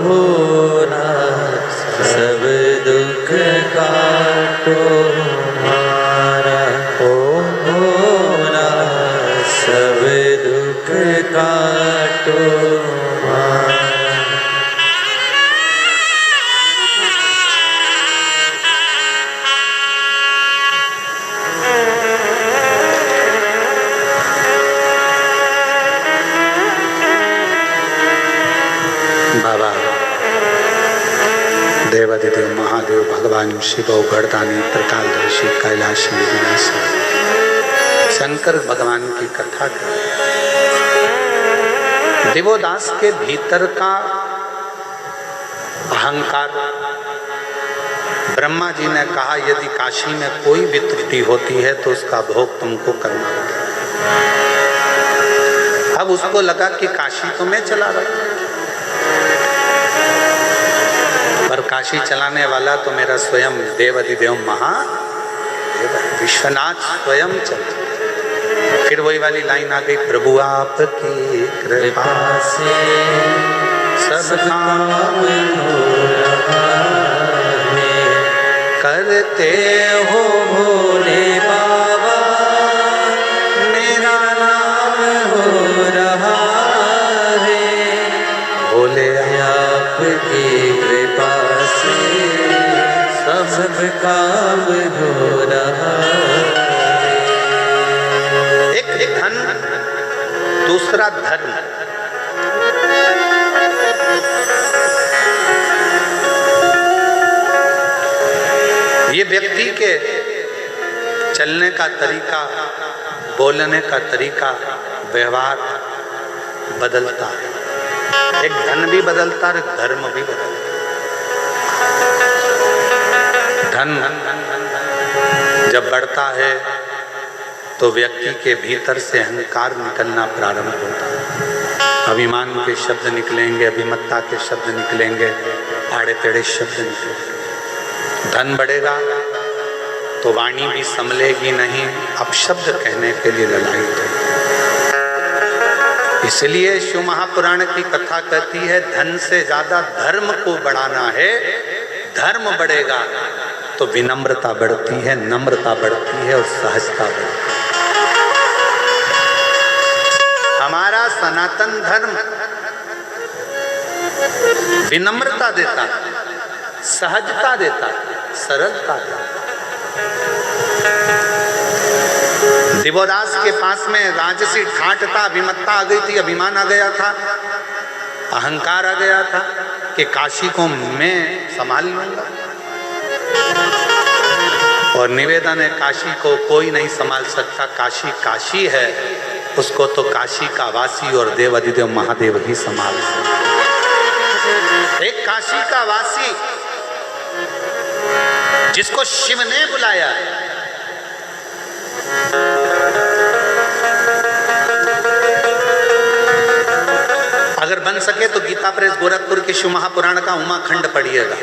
भोला सब दुख काटो हमारा, ओ भोला सब दुख काटो हमारा। बाबा देवादिदेव महादेव भगवान शिव गणदानी त्रिकालदर्शी कैलाशी विनाशी शंकर भगवान की कथा करें। देवोदास के भीतर का अहंकार, ब्रह्मा जी ने कहा यदि काशी में कोई भी त्रुटि होती है तो उसका भोग तुमको करना होगा। अब उसको लगा कि काशी तो मैं चला रहा, पर काशी चलाने वाला तो मेरा स्वयं देवादिदेव महादेव विश्वनाथ स्वयं चलता। फिर वही वाली लाइन आ गई, प्रभु आपकी कृपा से सब काम हो रहा है, करते हो भोले बाबा दूसरा धर्म। ये व्यक्ति के चलने का तरीका, बोलने का तरीका, व्यवहार बदलता है। एक धन भी बदलता है, एक धर्म भी बदलता है। धन जब बढ़ता है तो व्यक्ति के भीतर से अहंकार निकलना प्रारंभ होता है। अभिमान के शब्द निकलेंगे, अभिमत्ता के शब्द निकलेंगे, आड़े टेढ़े शब्द निकलेंगे। धन बढ़ेगा तो वाणी भी संभलेगी नहीं, अपशब्द कहने के लिए ललायित होगी। इसलिए शिव महापुराण की कथा कहती है धन से ज्यादा धर्म को बढ़ाना है। धर्म बढ़ेगा तो विनम्रता बढ़ती है, नम्रता बढ़ती है और सहजता बढ़ती है। हमारा सनातन धर्म विनम्रता देता है, सहजता देता है, सरलता देता है। दिवोदास के पास में राजसी ठाठता, अभिमत्ता आ गई थी, अभिमान आ गया था, अहंकार आ गया था कि काशी को मैं संभाल लूंगा। और निवेदन है काशी को कोई नहीं संभाल सकता, काशी काशी है, उसको तो काशी का वासी और देवाधिदेव महादेव ही संभाल सकते। एक काशी का वासी जिसको शिव ने बुलाया, अगर बन सके तो गीता प्रेस गोरखपुर के शिव महापुराण का उमाखंड पढ़िएगा।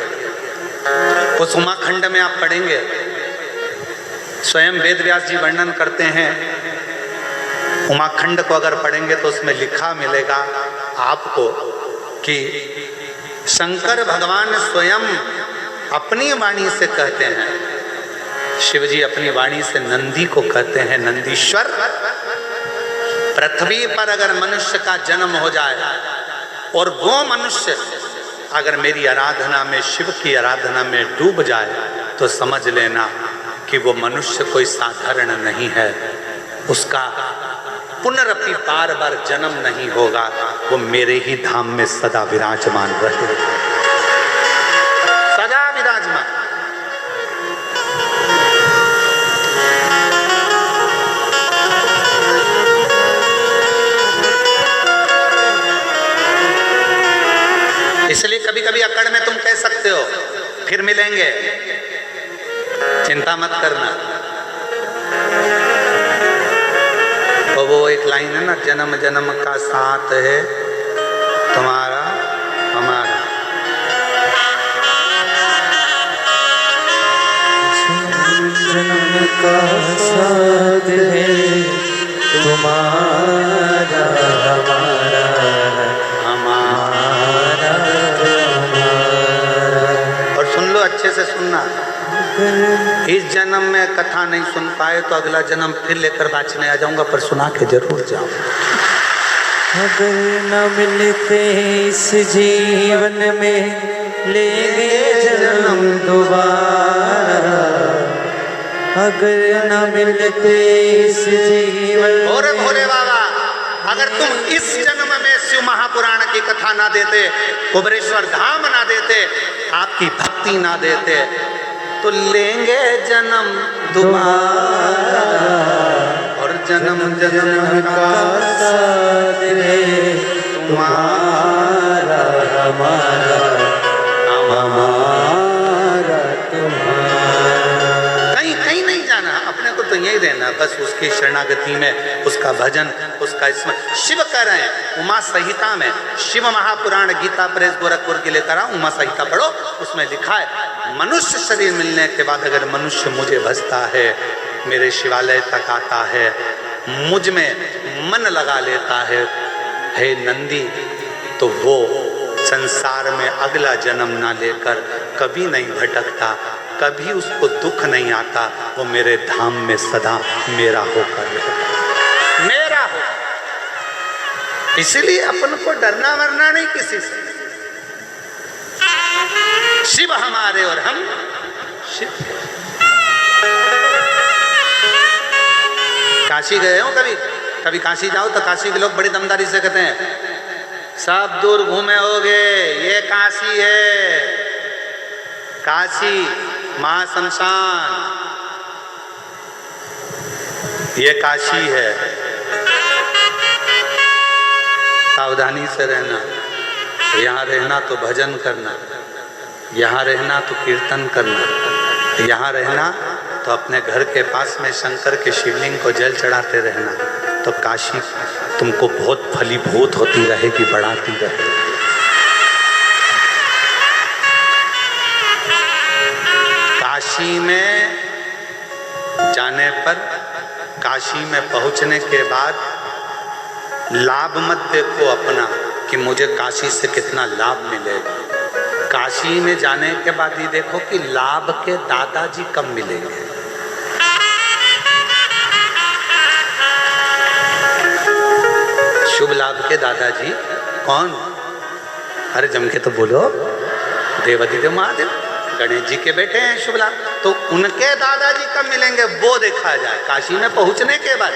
उस उमाखंड में आप पढ़ेंगे, स्वयं वेद व्यास जी वर्णन करते हैं। उमाखंड को अगर पढ़ेंगे तो उसमें लिखा मिलेगा आपको कि शंकर भगवान स्वयं अपनी वाणी से कहते हैं, शिव जी अपनी वाणी से नंदी को कहते हैं, नंदीश्वर पृथ्वी पर अगर मनुष्य का जन्म हो जाए और वो मनुष्य अगर मेरी आराधना में, शिव की आराधना में डूब जाए तो समझ लेना कि वो मनुष्य कोई साधारण नहीं है, उसका पुनरपि बार बार जन्म नहीं होगा, वो मेरे ही धाम में सदा विराजमान रहे, सदा विराजमान। इसलिए कभी कभी अकड़ में तुम कह सकते हो फिर मिलेंगे, चिंता मत करना। तो वो एक लाइन है ना, जन्म जन्म का साथ है तुम्हारा हमारा। जन्म का साथ है तुम्हारा हमारा, हमारा और सुन लो, अच्छे से सुनना। इस जन्म में कथा नहीं सुन पाए तो अगला जन्म फिर लेकर बाँचने आ जाऊंगा, पर सुना के जरूर जाऊं। अगर न मिलते इस जीवन में लेंगे जन्म दोबारा, अगर न मिलते इस जीवन। भोरे भोरे बाबा, अगर तुम इस जन्म में शिव महापुराण की कथा ना देते, कुबरेश्वर धाम ना देते, आपकी भक्ति ना देते, तो लेंगे जन्म दोबारा और जन्म जन्म का साथ है तुम्हारा हमारा, हमारा तुम्हारा। कहीं कहीं नहीं जाना, अपने को तो यही रहना, बस उसकी शरणागति में, उसका भजन, उसका इसमें। शिव कह रहे हैं उमा संहिता में, शिव महापुराण गीता प्रेस गोरखपुर के लेकर आओ, उमा संहिता पढ़ो, उसमें लिखा है मनुष्य शरीर मिलने के बाद अगर मनुष्य मुझे भजता है, मेरे शिवालय तक आता है, मुझ में मन लगा लेता है, हे नंदी, तो वो संसार में अगला जन्म ना लेकर कभी नहीं भटकता, कभी उसको दुख नहीं आता, वो मेरे धाम में सदा मेरा होकर रहता, मेरा हो। इसलिए अपन को डरना मरना नहीं किसी से। शिव हमारे और हम शिव। काशी गए हो कभी? कभी काशी जाओ तो काशी के लोग बड़ी दमदारी से कहते हैं सब दूर घूमे होगे, ये काशी है, काशी महाशमशान, ये काशी है। सावधानी से रहना, यहाँ रहना तो भजन करना, यहाँ रहना तो कीर्तन करना, यहाँ रहना तो अपने घर के पास में शंकर के शिवलिंग को जल चढ़ाते रहना, तो काशी तुमको बहुत फलीभूत होती रहेगी, बढ़ाती रहेगी। काशी में जाने पर, काशी में पहुंचने के बाद लाभ मत देखो अपना कि मुझे काशी से कितना लाभ मिलेगा। काशी में जाने के बाद ही देखो कि लाभ के दादाजी कब मिलेंगे। शुभ लाभ के दादाजी कौन? अरे जम के तो बोलो, देवादिदेव महादेव, गणेश जी के बेटे हैं शुभ लाभ, तो उनके दादाजी कब मिलेंगे वो देखा जाए। काशी में पहुंचने के बाद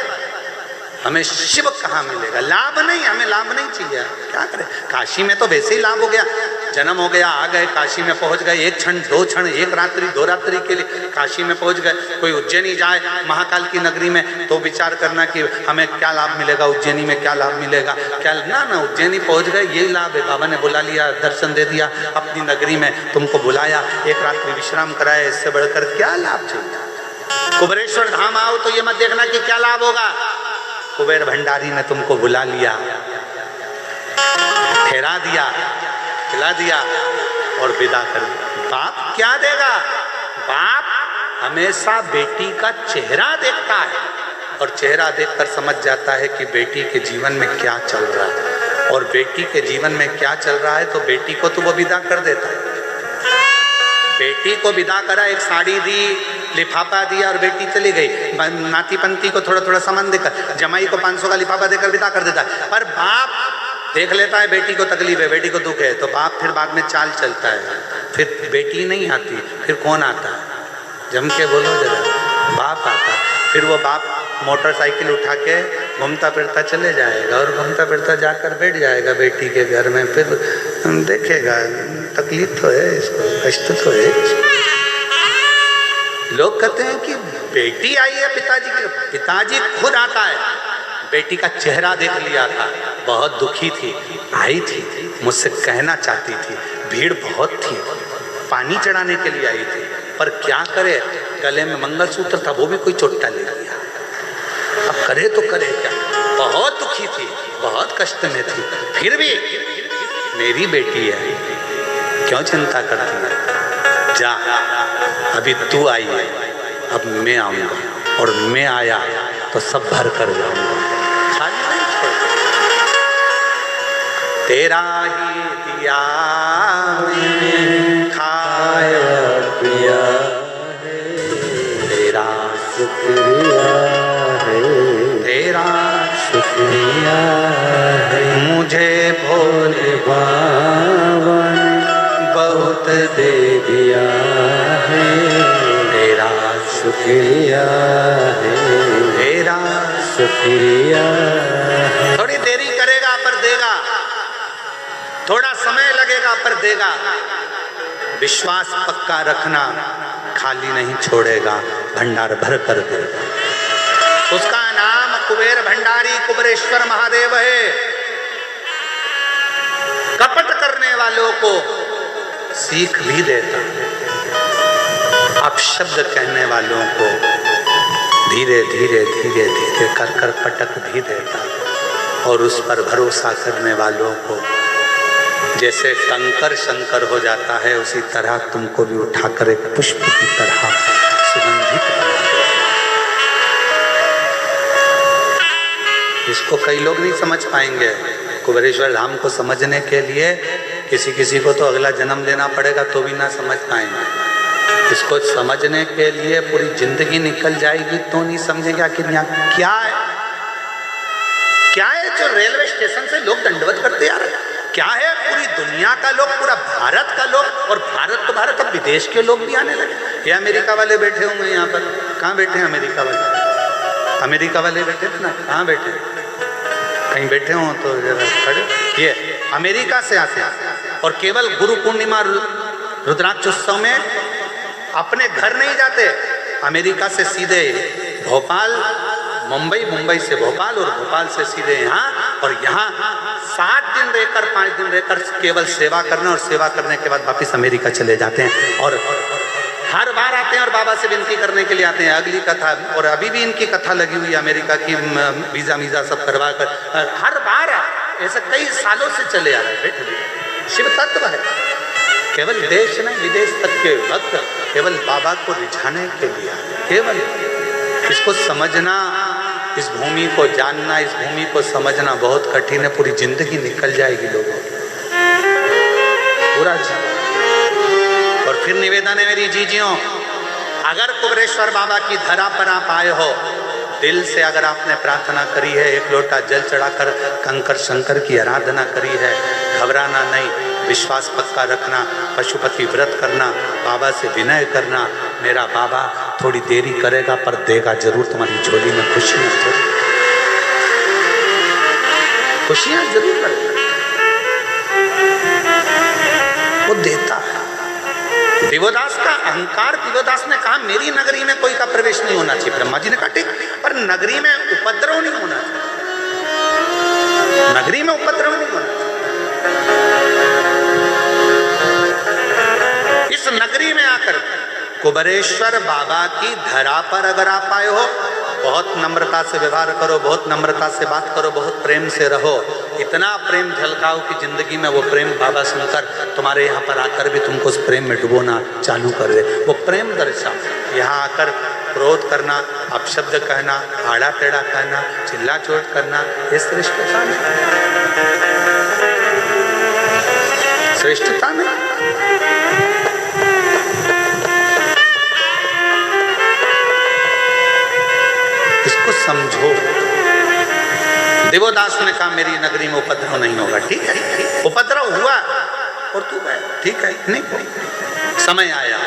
हमें शिव कहाँ मिलेगा? लाभ नहीं, हमें लाभ नहीं चाहिए, क्या करें। काशी में तो वैसे ही लाभ हो गया, जन्म हो गया, आ गए, काशी में पहुंच गए, एक क्षण दो क्षण, एक रात्रि दो रात्रि के लिए काशी में पहुंच गए। कोई उज्जैनी जाए महाकाल की नगरी में तो विचार करना कि हमें क्या लाभ मिलेगा, उज्जैनी में क्या लाभ मिलेगा, क्या ना उज्जैनी पहुंच गए यही लाभ है। बाबा ने बुला लिया, दर्शन दे दिया अपनी नगरी में, तुमको बुलाया, एक रात्रि विश्राम कराया, इससे बढ़कर क्या लाभ चाहिए। कुबेरेश्वर धाम आओ तो ये मत देखना कि क्या लाभ होगा। कुबेर भंडारी ने तुमको बुला लिया, ठहरा दिया, खिला दिया और विदा कर दिया। बाप क्या देगा? बाप हमेशा बेटी का चेहरा देखता है और चेहरा देखकर समझ जाता है कि बेटी के जीवन में क्या चल रहा है, और बेटी के जीवन में क्या चल रहा है तो बेटी को तो वो विदा कर देता है। बेटी को विदा करा, एक साड़ी दी, लिफाफा दिया और बेटी चली गई। नाती पंती को थोड़ा थोड़ा सामान देकर, जमाई को 500 का लिफाफा देकर विदा कर देता है। पर बाप देख लेता है बेटी को तकलीफ है, बेटी को दुख है, तो बाप फिर बाद में चाल चलता है। फिर बेटी नहीं आती, फिर कौन आता है? जम के बोलो जरा, बाप आता है। फिर वो बाप मोटरसाइकिल उठा के घूमता फिरता चले जाएगा और घूमता फिरता जाकर बैठ जाएगा बेटी के घर में। फिर देखेगा तकलीफ तो है इसको, कष्ट तो है इसको। लोग कहते हैं कि बेटी आई है पिताजी के, पिताजी खुद आता है। बेटी का चेहरा देख लिया था, बहुत दुखी थी, आई थी, मुझसे कहना चाहती थी, भीड़ बहुत थी, पानी चढ़ाने के लिए आई थी, पर क्या करे, गले में मंगलसूत्र था वो भी कोई चोट्टा ले लिया, अब करे तो करे क्या। बहुत दुखी थी, बहुत कष्ट में थी, फिर भी मेरी बेटी है, क्यों चिंता करती है? जा, अभी तू आई है, अब मैं आऊंगा और मैं आया तो सब भर कर जाऊंगा, खाली नहीं छोड़। तेरा ही दिया मैंने खाया पिया है, तेरा शुक्रिया है, तेरा शुक्रिया है, मुझे भोले बाबा ने बहुत दे दिया है, तेरा शुक्रिया है, तेरा शुक्रिया है। थोड़ी देरी करेगा पर देगा, थोड़ा समय लगेगा पर देगा। विश्वास पक्का रखना, खाली नहीं छोड़ेगा, भंडार भर कर देगा। उसका नाम कुबेर भंडारी कुबेरेश्वर महादेव है। कपट करने वालों को सीख भी देता, अपशब्द कहने वालों को धीरे धीरे धीरे धीरे कर कर पटक भी देता, और उस पर भरोसा करने वालों को जैसे कंकर शंकर हो जाता है, उसी तरह तुमको भी उठाकर एक पुष्प की तरह सुगंधित बना देता। इसको कई लोग नहीं समझ पाएंगे। कुबेरेश्वर धाम को समझने के लिए किसी किसी को तो अगला जन्म लेना पड़ेगा तो भी ना समझ पाएंगे। इसको समझने के लिए पूरी जिंदगी निकल जाएगी तो नहीं समझेंगे आखिर यहाँ क्या है। क्या है जो रेलवे स्टेशन से लोग दंडवत करते यार? क्या है? पूरी दुनिया का लोग, पूरा भारत का लोग, और भारत तो भारत, अब विदेश के लोग भी आने लगे। ये अमेरिका वाले बैठे होंगे यहाँ पर, कहाँ बैठे हैं अमेरिका वाले? अमेरिका वाले बैठे थे ना, कहाँ बैठे, कहीं बैठे हो तो जरा खड़े। ये अमेरिका से आते हैं और केवल गुरु पूर्णिमा रुद्राक्षोत्सव में अपने घर नहीं जाते, अमेरिका से सीधे भोपाल, मुंबई, मुंबई से भोपाल और भोपाल से सीधे यहाँ, और यहाँ 7 दिन रहकर 5 दिन रहकर केवल सेवा करना और सेवा करने के बाद वापिस अमेरिका चले जाते हैं। और हर बार आते हैं और बाबा से विनती करने के लिए आते हैं। अगली कथा, और अभी भी इनकी कथा लगी हुई है अमेरिका की, वीजा वीजा सब करवा कर हर बार ऐसे कई सालों से चले आ रहे हैं। शिव तत्व है, केवल देश नहीं विदेश तक के भक्त केवल बाबा को रिझाने के लिए, केवल इसको समझना, इस भूमि को जानना, इस भूमि को समझना बहुत कठिन है। पूरी जिंदगी निकल जाएगी लोगों की, पूरा जीवन। और फिर निवेदन है मेरी जीजियों, अगर कुबरेश्वर बाबा की धरा पर आप आए हो, दिल से अगर आपने प्रार्थना करी है, एक लोटा जल चढ़ाकर कंकर शंकर की आराधना करी है, घबराना नहीं, विश्वास पक्का रखना, पशुपति व्रत करना, बाबा से विनय करना। मेरा बाबा थोड़ी देरी करेगा पर देगा जरूर, तुम्हारी झोली में खुशियां जरूर, खुशियां जरूर करेगा, वो देता है। दिवोदास का अहंकार, दिवोदास ने कहा मेरी नगरी में कोई का प्रवेश नहीं होना चाहिए। ब्रह्मा जी ने कहा ठीक, पर नगरी में उपद्रव नहीं होना चाहिए, नगरी में उपद्रव नहीं होना चाहिए। इस नगरी में आकर कुबरेश्वर बाबा की धरा पर अगर आप आए हो, बहुत नम्रता से व्यवहार करो, बहुत नम्रता से बात करो, बहुत प्रेम से रहो, इतना प्रेम झलकाओ कि जिंदगी में वो प्रेम बाबा सुनकर तुम्हारे यहाँ पर आकर भी तुमको उस प्रेम में डुबोना चालू कर दे। वो प्रेम दर्शाओ। यहाँ आकर क्रोध करना, अपशब्द कहना, आड़ा टेढ़ा कहना, चिल्ला चोट करना, ये श्रेष्ठता नहीं, श्रेष्ठता नहीं। इसको समझो। दिवोदास ने कहा मेरी नगरी में उपद्रव नहीं होगा, ठीक है, उपद्रव हुआ और तू गया, ठीक है, नहीं, समय आया।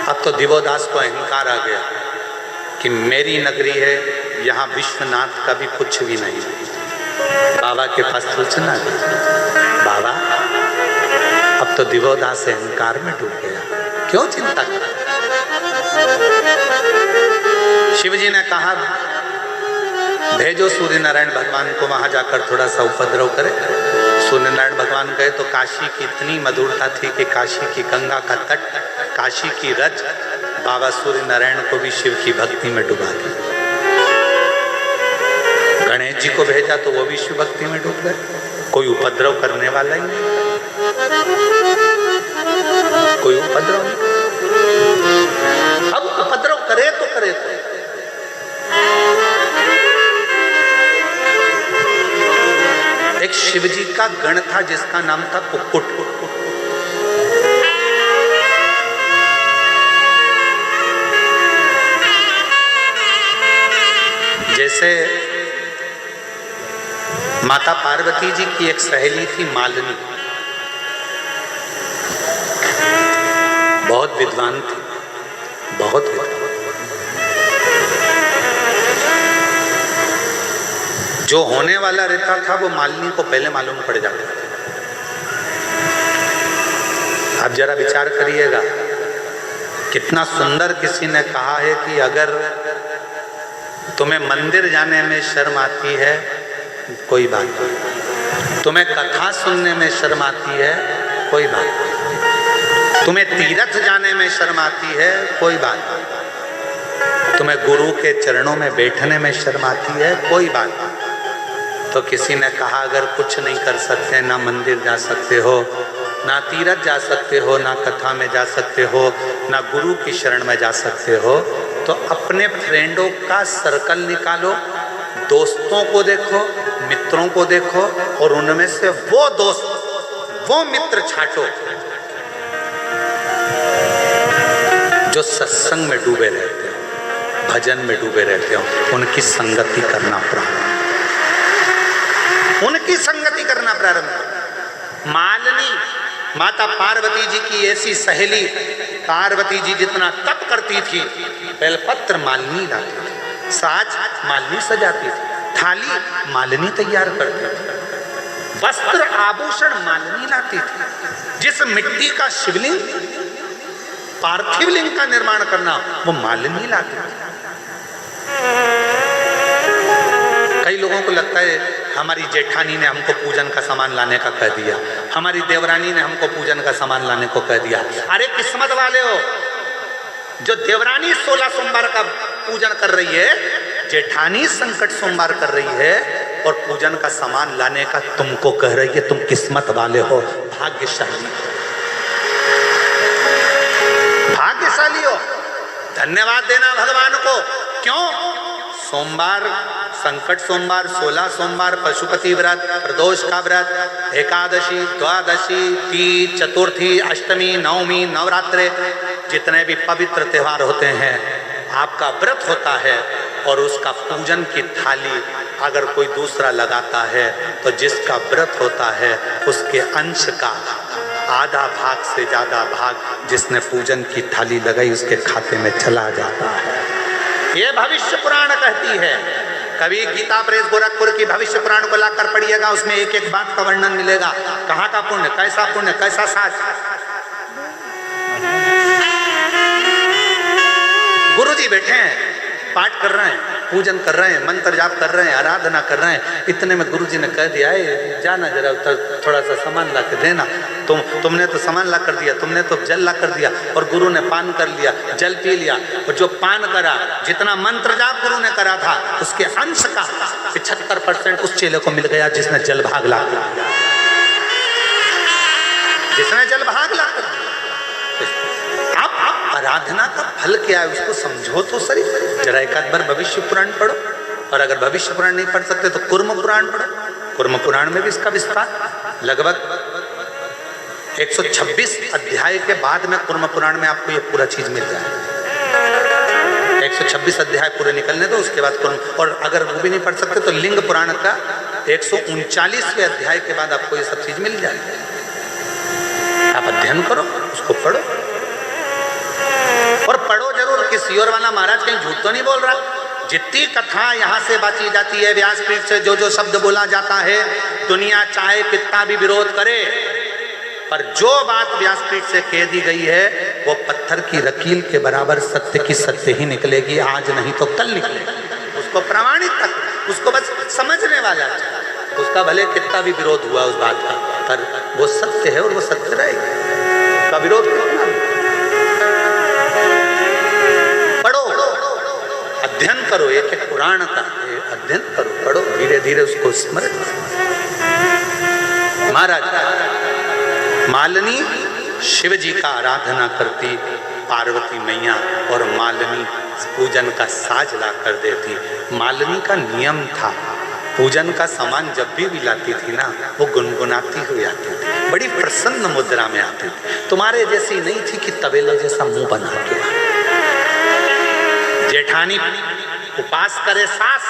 अब तो दिवोदास को अहंकार आ गया कि मेरी नगरी है, यहाँ विश्वनाथ का भी कुछ भी नहीं। बाबा के पास सूचना दी, बाबा अब तो दिवोदास अहंकार में डूब गया, क्यों चिंता कर। शिवजी ने कहा भेजो सूर्य नारायण भगवान को, वहां जाकर थोड़ा सा उपद्रव करे। सूर्य नारायण भगवान गए तो काशी की इतनी मधुरता थी कि काशी की गंगा का तट, काशी की रज बाबा सूर्य नारायण को भी शिव की भक्ति में डुबा दी। गणेश जी को भेजा तो वो भी शिव भक्ति में डूब गए, कोई उपद्रव करने वाला ही नहीं, कोई उपद्रव नहीं। अब उपद्रव करे तो करे तो एक शिवजी का गण था जिसका नाम था कुक्कुट। जैसे माता पार्वती जी की एक सहेली थी मालिनी, बहुत विद्वान थी, बहुत विद्वान। जो होने वाला रहता था वो मालिनी को पहले मालूम पड़ जाता था। आप जरा विचार करिएगा, कितना सुंदर किसी ने कहा है कि अगर तुम्हें मंदिर जाने में शर्म आती है कोई बात नहीं, तुम्हें कथा सुनने में शर्म आती है कोई बात नहीं, तुम्हें तीर्थ जाने में शर्म आती है कोई बात नहीं, तुम्हें गुरु के चरणों में बैठने में शर्म आती है कोई बात नहीं। तो किसी ने कहा अगर कुछ नहीं कर सकते, ना मंदिर जा सकते हो, ना तीर्थ जा सकते हो, ना कथा में जा सकते हो, ना गुरु की शरण में जा सकते हो, तो अपने फ्रेंडों का सर्कल निकालो, दोस्तों को देखो, मित्रों को देखो, और उनमें से वो दोस्त, वो मित्र छांटो जो सत्संग में डूबे रहते हो, भजन में डूबे रहते हो, उनकी संगति करना प्रारंभ, उनकी संगति करना प्रारंभ करो। मालिनी माता पार्वती जी की ऐसी सहेली, पार्वती जी जितना तप करती थी बेलपत्र मालिनी लाती थी। साज मालिनी सजाती थी, थाली मालिनी तैयार करती थी, वस्त्र आभूषण मालिनी लाती थी। जिस मिट्टी का शिवलिंग पार्थिव लिंग का निर्माण करना वो मालिनी लाती थी। कई लोगों को लगता है हमारी जेठानी ने हमको पूजन का सामान लाने का कह दिया, हमारी देवरानी ने हमको पूजन का सामान लाने को कह दिया। अरे किस्मत वाले हो, जो देवरानी 16 सोमवार का पूजन कर रही है, जेठानी संकट सोमवार कर रही है और पूजन का सामान लाने का तुमको कह रही है। तुम किस्मत वाले हो, भाग्यशाली, भाग्यशाली हो। धन्यवाद देना भगवान को। क्यों? सोमवार, संकट सोमवार, 16 सोमवार, पशुपति व्रत, प्रदोष का व्रत, एकादशी, द्वादशी, तीज, चतुर्थी, अष्टमी, नवमी, नवरात्रे, जितने भी पवित्र त्योहार होते हैं, आपका व्रत होता है और उसका पूजन की थाली अगर कोई दूसरा लगाता है तो जिसका व्रत होता है उसके अंश का आधा भाग से ज्यादा भाग जिसने पूजन की थाली लगाई उसके खाते में चला जाता है। ये भविष्य पुराण कहती है। कभी गीता प्रेस गोरखपुर की भविष्य पुराण को लाकर पढ़िएगा, उसमें एक एक बात का वर्णन मिलेगा। कहाँ का पुण्य, कैसा साज। गुरुजी बैठे हैं, पाठ कर रहे हैं, पूजन कर रहे हैं, मंत्र जाप कर रहे हैं, आराधना कर रहे हैं। इतने में गुरुजी ने कह दिया, जाना जरा थोड़ा सा सामान ला के देना। तुमने तो सामान ला कर दिया, तुमने तो जल ला कर दिया, और गुरु ने पान कर लिया, जल पी लिया। और जो पान करा, जितना मंत्र जाप गुरु ने करा था उसके अंश का 75% उस चेले को मिल गया जिसने जल भाग ला कर दिया, जिसने जल भाग ला कर दिया। आराधना का फल क्या है उसको समझो तो सही। जरा एक आध बार भविष्य पुराण पढ़ो, और अगर भविष्य पुराण नहीं पढ़ सकते तो कुर्म पुराण पढ़ो। कुर्म पुराण में भी इसका विस्तार लगभग 126 अध्याय के बाद में कुर्म पुराण में आपको ये पूरा चीज मिल जाए। 126 अध्याय पूरे निकलने दो, उसके बाद कुर्म। और अगर वो भी नहीं पढ़ सकते तो लिंग पुराण का 139वें अध्याय के बाद आपको ये सब चीज मिल जाएगी। आप अध्ययन करो, उसको पढ़ो, और पढ़ो जरूर। किसी और वाला महाराज कहीं झूठ तो नहीं बोल रहा। जितनी कथा यहाँ से बांटी जाती है, व्यासपीठ से जो जो शब्द बोला जाता है, दुनिया चाहे कितना भी विरोध करे, पर जो बात व्यासपीठ से कह दी गई है वो पत्थर की लकीर के बराबर सत्य की सत्य ही निकलेगी, आज नहीं तो कल निकलेगी। उसको प्रमाणित तक, उसको बस समझने वाला चाहिए। उसका भले कितना भी विरोध हुआ उस बात का, पर वो सत्य है और वो सत्य रहेगा। उसका विरोध करना, पढ़ो, अध्ययन करो, एक एक पुराण का अध्ययन करो, पढ़ो, धीरे धीरे उसको स्मरण करो। महाराज मालिनी शिव जी का आराधना करती, पार्वती मैया, और मालिनी पूजन का साज ला कर देती। मालिनी का नियम था, पूजन का सामान जब भी लाती थी ना, वो गुनगुनाती हुई आती थी, बड़ी प्रसन्न मुद्रा में आती थी। तुम्हारे जैसी नहीं थी कि तबेले जैसा मुंह बना के। जेठानी उपास करे, सास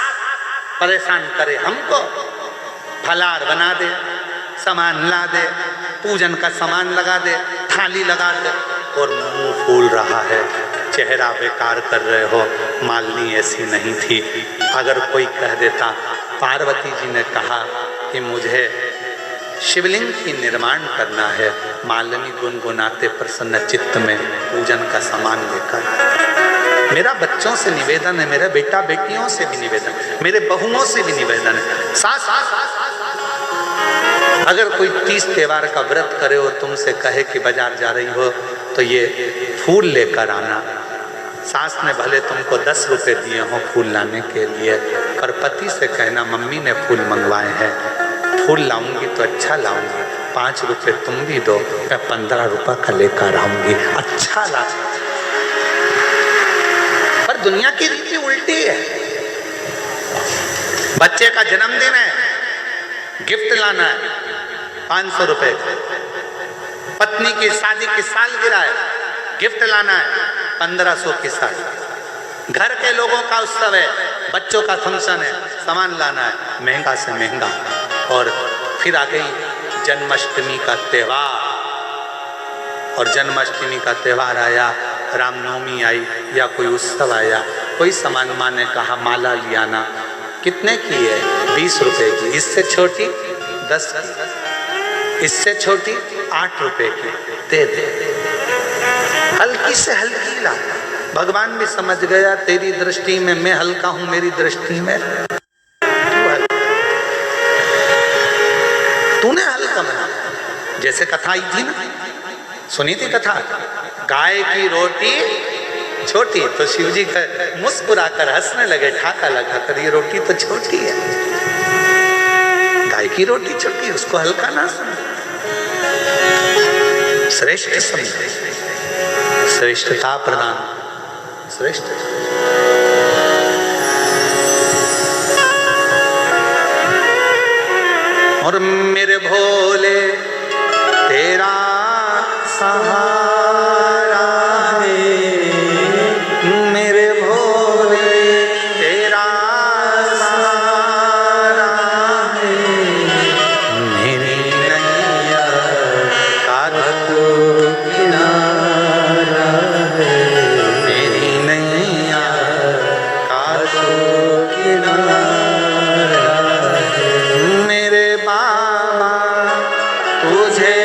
परेशान करे हमको, फलार बना दे, सामान ला दे, पूजन का सामान लगा दे, थाली लगा दे, और मुंह फूल रहा है, चेहरा बेकार कर रहे हो। मालिनी ऐसी नहीं थी। अगर कोई कह देता, पार्वती जी ने कहा कि मुझे शिवलिंग की निर्माण करना है, मालिनी गुनगुनाते प्रसन्न चित्त में पूजन का सामान लेकर आए। मेरा बच्चों से निवेदन है, मेरे बेटा बेटियों से भी निवेदन, मेरे बहुओं से भी निवेदन है। सास, अगर कोई 30 त्योहार का व्रत करे और तुमसे कहे कि बाजार जा रही हो तो ये फूल लेकर आना। सास ने भले तुमको 10 रुपए दिए हो फूल लाने के लिए, पर पति से कहना मम्मी ने फूल मंगवाए हैं, फूल लाऊंगी तो अच्छा लाऊंगी, 5 रुपए तुम भी दो, मैं 15 रुपए का लेकर आऊंगी, अच्छा ला। पर दुनिया की रीति उल्टी है। बच्चे का जन्मदिन है, गिफ्ट लाना है 500 रुपए, पत्नी की शादी की सालगिरह है, गिफ्ट लाना है 1500 की साल, घर के लोगों का उत्सव है, बच्चों का फंक्शन है, सामान लाना है महंगा से महंगा। और फिर आ गई जन्माष्टमी का त्यौहार, और जन्माष्टमी का त्यौहार आया, रामनवमी आई या कोई उत्सव आया, कोई सामान माँ ने कहा माला लियाना, कितने की है? 20 रुपए की। इससे छोटी 10 की, इससे छोटी 8 रुपए की, दे दे। हल्की से हल्की ला। भगवान भी समझ गया तेरी दृष्टि में मैं हल्का हूं, मेरी दृष्टि में तूने हल्का बना। जैसे कथा आई थी ना, सुनी थी कथा, गाय की रोटी छोटी, तो शिव जी मुस्कुरा कर हंसने लगे, ठाका लगा कर, ये रोटी तो छोटी है, गाय की रोटी छोटी, उसको हल्का ना समझ, श्रेष्ठ समझ, श्रेष्ठता प्रदान, श्रेष्ठ। और मेरे भोले तेरा सहारा है, मेरे भोले तेरा सहारा है, मेरी नैया का तू किनारा है, मेरी नैया का तू किनारा है, मेरे बाबा तुझे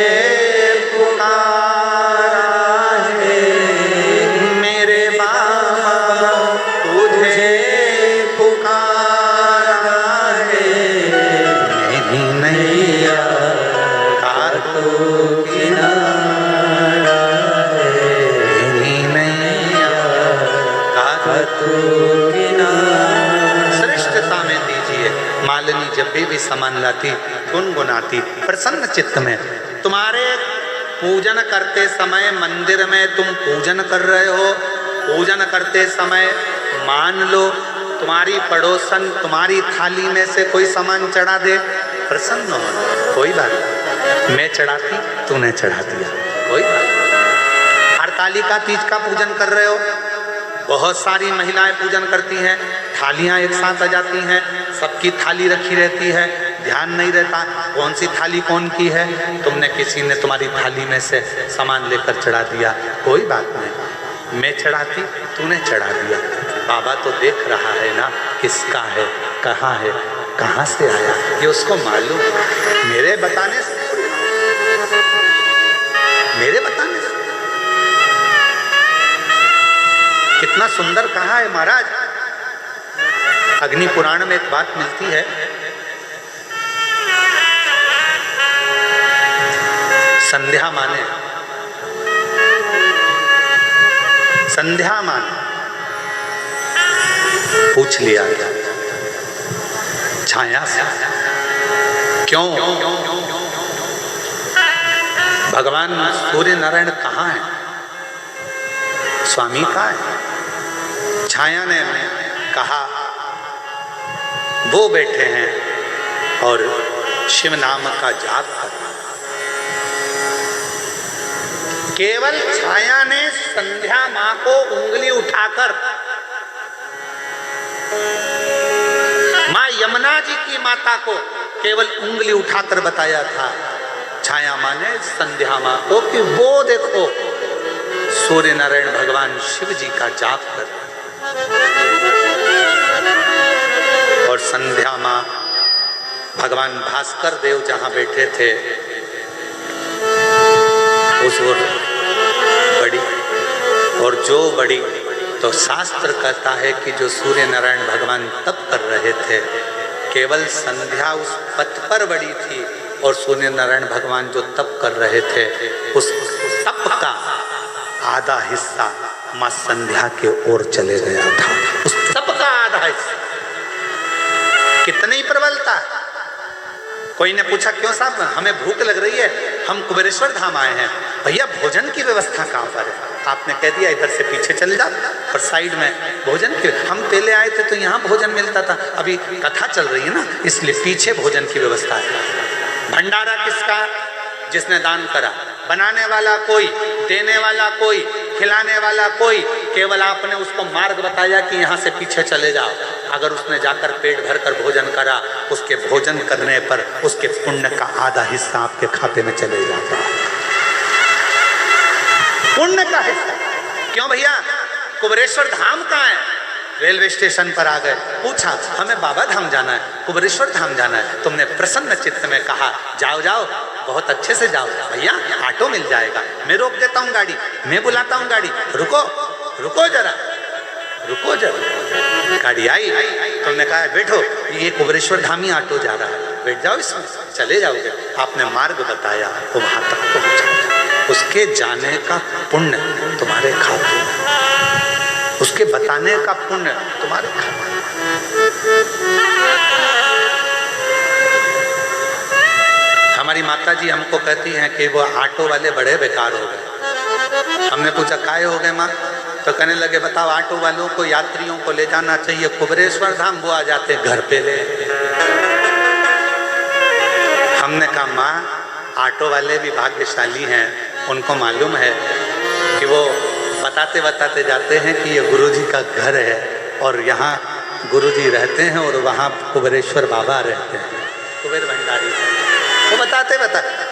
श्रेष्ठता में दीजिए। मालिनी जब भी सामान लाती गुनगुनाती प्रसन्न चित्त में। तुम्हारे पूजन करते समय मंदिर में तुम पूजन कर रहे हो, पूजन करते समय मान लो तुम्हारी पड़ोसन तुम्हारी थाली में से कोई सामान चढ़ा दे, प्रसन्न हो, कोई बात नहीं, मैं चढ़ाती तूने चढ़ा दिया, कोई बात। हरतालिका तीज का पूजन कर रहे हो, बहुत सारी महिलाएं पूजन करती हैं, थालियां एक साथ आ जाती हैं, सबकी थाली रखी रहती है, ध्यान नहीं रहता कौन सी थाली कौन की है, तुमने किसी ने तुम्हारी थाली में से सामान लेकर चढ़ा दिया, कोई बात नहीं, मैं चढ़ाती तूने चढ़ा दिया, बाबा तो देख रहा है ना किसका है, कहाँ से आया, ये उसको मालूम। मेरे बताने से, मेरे बताने से। कितना सुंदर कहा है महाराज। अग्नि पुराण में एक बात मिलती है, संध्या माने, संध्या माने पूछ लिया क्या छाया से, क्यों भगवान सूर्य नारायण कहाँ है, स्वामी कहाँ है? छाया ने कहा वो बैठे हैं और शिव नाम का जाप कर। केवल छाया ने संध्या मां को उंगली उठाकर, मां यमुना जी की माता को केवल उंगली उठाकर बताया था छाया मां ने संध्या मां को कि वो देखो सूर्य नारायण भगवान शिव जी का जाप कर। और संध्या मां भगवान भास्कर देव जहां बैठे थे उस ओर बड़ी, और जो बड़ी तो शास्त्र कहता है कि जो सूर्य नारायण भगवान तप कर रहे थे, केवल संध्या उस पथ पर बड़ी थी और सूर्य नारायण भगवान जो तप कर रहे थे उस तप का आधा हिस्सा मां संध्या के ओर चले गया था। उस तप का आधा हिस्सा, कितनी प्रबलता। कोई ने पूछा क्यों साहब हमें भूख लग रही है, हम कुबेरेश्वर धाम आए हैं, भैया भोजन की व्यवस्था कहाँ पर है? आपने कह दिया इधर से पीछे चले जाओ और साइड में भोजन की। हम पहले आए थे तो यहाँ भोजन मिलता था, अभी कथा चल रही है ना इसलिए पीछे भोजन की व्यवस्था है। भंडारा किसका? जिसने दान करा। बनाने वाला कोई, देने वाला कोई, खिलाने वाला कोई, केवल आपने उसको मार्ग बताया कि यहाँ से पीछे चले जाओ। अगर उसने जाकर पेट भरकर भोजन करा, उसके भोजन करने पर उसके पुण्य का आधा हिस्सा आपके खाते में चले जाता है, पुण्य का हिस्सा। क्यों भैया? कुबेरेश्वर धाम कहाँ है? रेलवे स्टेशन पर आ गए, पूछा हमें बाबा धाम जाना है, कुबेरेश्वर धाम जाना है। तुमने प्रसन्न चित्त में कहा जाओ जाओ, बहुत अच्छे से जाओ भैया, ऑटो मिल जाएगा, मैं रोक देता हूँ गाड़ी, मैं बुलाता हूँ गाड़ी, रुको रुको जरा, रुको जरा। गाड़ी आई, तुमने कहा बैठो, ये कुबेरेश्वर धामी ऑटो जा रहा है, बैठ जाओ इसमें, चले जाओगे। आपने मार्ग बताया, वो वहां तक पहुंचा। उसके जाने का पुण्य तुम्हारे खाते, उसके बताने का पुण्य तुम्हारे खाते। हमारी माता जी हमको कहती हैं कि वो ऑटो वाले बड़े बेकार हो गए। हमने पूछा काहे हो गए माँ? तो कहने लगे बताओ, ऑटो वालों को, यात्रियों को ले जाना चाहिए कुबेरेश्वर धाम, वो आ जाते घर पे ले। हमने कहा माँ, ऑटो वाले भी भाग्यशाली हैं, उनको मालूम है कि वो बताते बताते जाते हैं कि ये गुरुजी का घर है और यहाँ गुरुजी रहते हैं और वहाँ कुबेरेश्वर बाबा रहते हैं, कुबेर भंडारी। वो बताते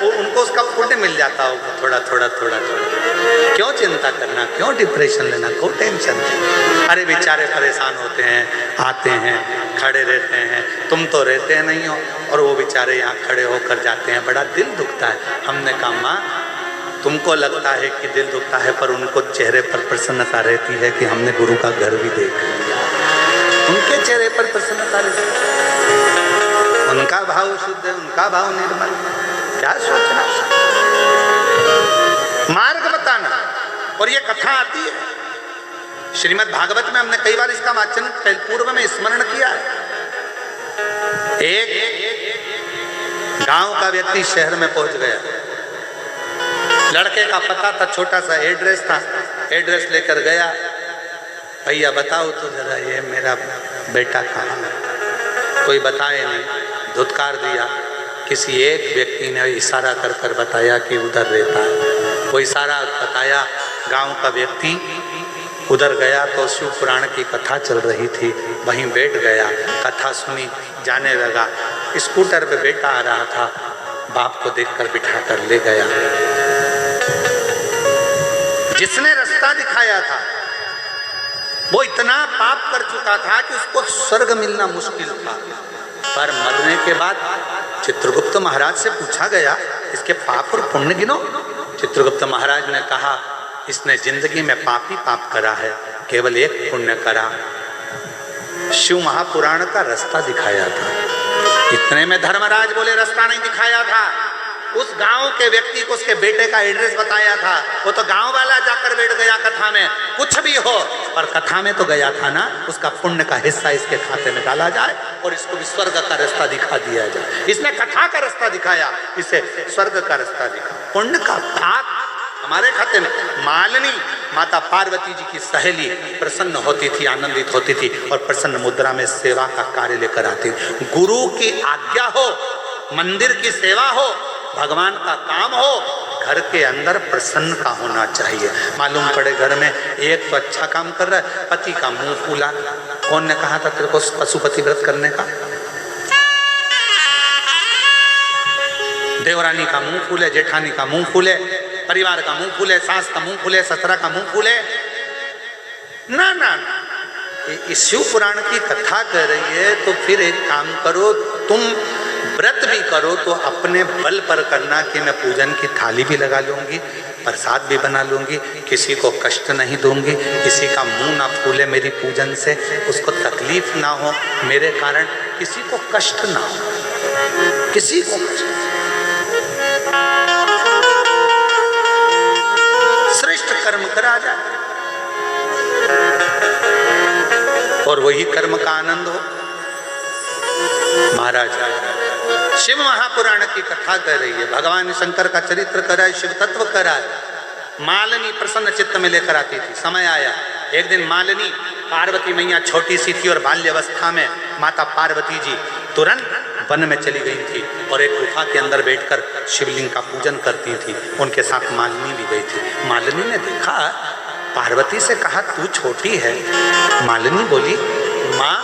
वो उनको उसका पुण्य मिल जाता हो थोड़ा थोड़ा थोड़ा थोड़ा। क्यों चिंता करना, क्यों डिप्रेशन लेना, क्यों टेंशन? अरे बेचारे परेशान होते हैं, आते हैं, खड़े रहते हैं, तुम तो रहते नहीं हो, और वो बेचारे यहाँ खड़े होकर जाते हैं, बड़ा दिल दुखता है। हमने कहा माँ, तुमको लगता है कि दिल दुखता है, पर उनको चेहरे पर प्रसन्नता रहती है कि हमने गुरु का घर भी देख लिया। उनके चेहरे पर प्रसन्नता रहती है, उनका भाव शुद्ध है, उनका भाव निर्मल। क्या सोचना, मार्ग बताना। और ये कथा आती है श्रीमद् भागवत में, हमने कई बार इसका वाचन पूर्व में स्मरण किया है। एक गांव का व्यक्ति शहर में पहुंच गया, लड़के का पता था, छोटा सा एड्रेस था, एड्रेस लेकर गया। भैया बताओ तो जरा, ये मेरा बेटा कहाँ है? कोई बताए नहीं, धुतकार दिया। किसी एक व्यक्ति ने इशारा कर कर बताया कि उधर रहता है। वो इशारा बताया, गांव का व्यक्ति उधर गया तो शिव पुराण की कथा चल रही थी, वहीं बैठ गया, कथा सुनी, जाने लगा। स्कूटर पे बेटा आ रहा था, बाप को देखकर बिठा कर ले गया। जिसने रास्ता दिखाया था वो इतना पाप कर चुका था कि उसको स्वर्ग मिलना मुश्किल था। पर मरने के बाद चित्रगुप्त महाराज से पूछा गया, इसके पाप और पुण्य गिनो। चित्रगुप्त महाराज ने कहा, इसने जिंदगी में पाप ही पाप करा है, केवल एक पुण्य करा, शिव महापुराण का रास्ता दिखाया था। इतने में धर्मराज बोले, रास्ता नहीं दिखाया था, उस गांव के व्यक्ति को उसके बेटे का एड्रेस बताया था। वो तो गांव वाला जाकर बैठ गया कथा में। कुछ भी हो, पर कथा में तो गया था ना, उसका पुण्य का हिस्सा इसके खाते में डाला जाए और इसको भी स्वर्ग का रास्ता दिखा दिया जाए। इसने कथा का रास्ता दिखाया, इसे स्वर्ग का रास्ता दिखा, पुण्य का भाग हमारे खाते में। मालिनी माता पार्वती जी की सहेली प्रसन्न होती थी, आनंदित होती थी और प्रसन्न मुद्रा में सेवा का कार्य लेकर आती। गुरु की आज्ञा हो, मंदिर की सेवा हो, भगवान का काम हो, घर के अंदर प्रसन्नता होना चाहिए। मालूम पड़े घर में एक तो अच्छा काम कर रहा है, पति का मुंह फूला। कौन ने कहा था तेरे को पशुपति व्रत करने का? देवरानी का मुंह फूले, जेठानी का मुंह फूले, परिवार का मुंह फूले, सास का मुंह फूले, ससुरा का मुंह फूले। ना ना, इस शिव पुराण की कथा कर रही है तो फिर एक काम करो, तुम व्रत भी करो तो अपने बल पर करना कि मैं पूजन की थाली भी लगा लूंगी, प्रसाद भी बना लूंगी, किसी को कष्ट नहीं दूंगी, किसी का मुंह ना फूले मेरी पूजन से, उसको तकलीफ ना हो मेरे कारण, किसी को कष्ट ना हो, किसी को कष्ट। श्रेष्ठ कर्म करा जाए और वही कर्म का आनंद हो। महाराज शिव महापुराण की कथा कर रही है, भगवान शंकर का चरित्र कर रहा है, शिव तत्व कर रहा है। मालिनी प्रसन्न चित्त में लेकर आती थी। समय आया, एक दिन मालिनी, पार्वती मैया छोटी सी थी और बाल्यावस्था में माता पार्वती जी तुरंत वन में चली गई थी और एक गुफा के अंदर बैठकर शिवलिंग का पूजन करती थी। उनके साथ मालिनी भी गई थी। मालिनी ने देखा, पार्वती से कहा तू छोटी है। मालिनी बोली, माँ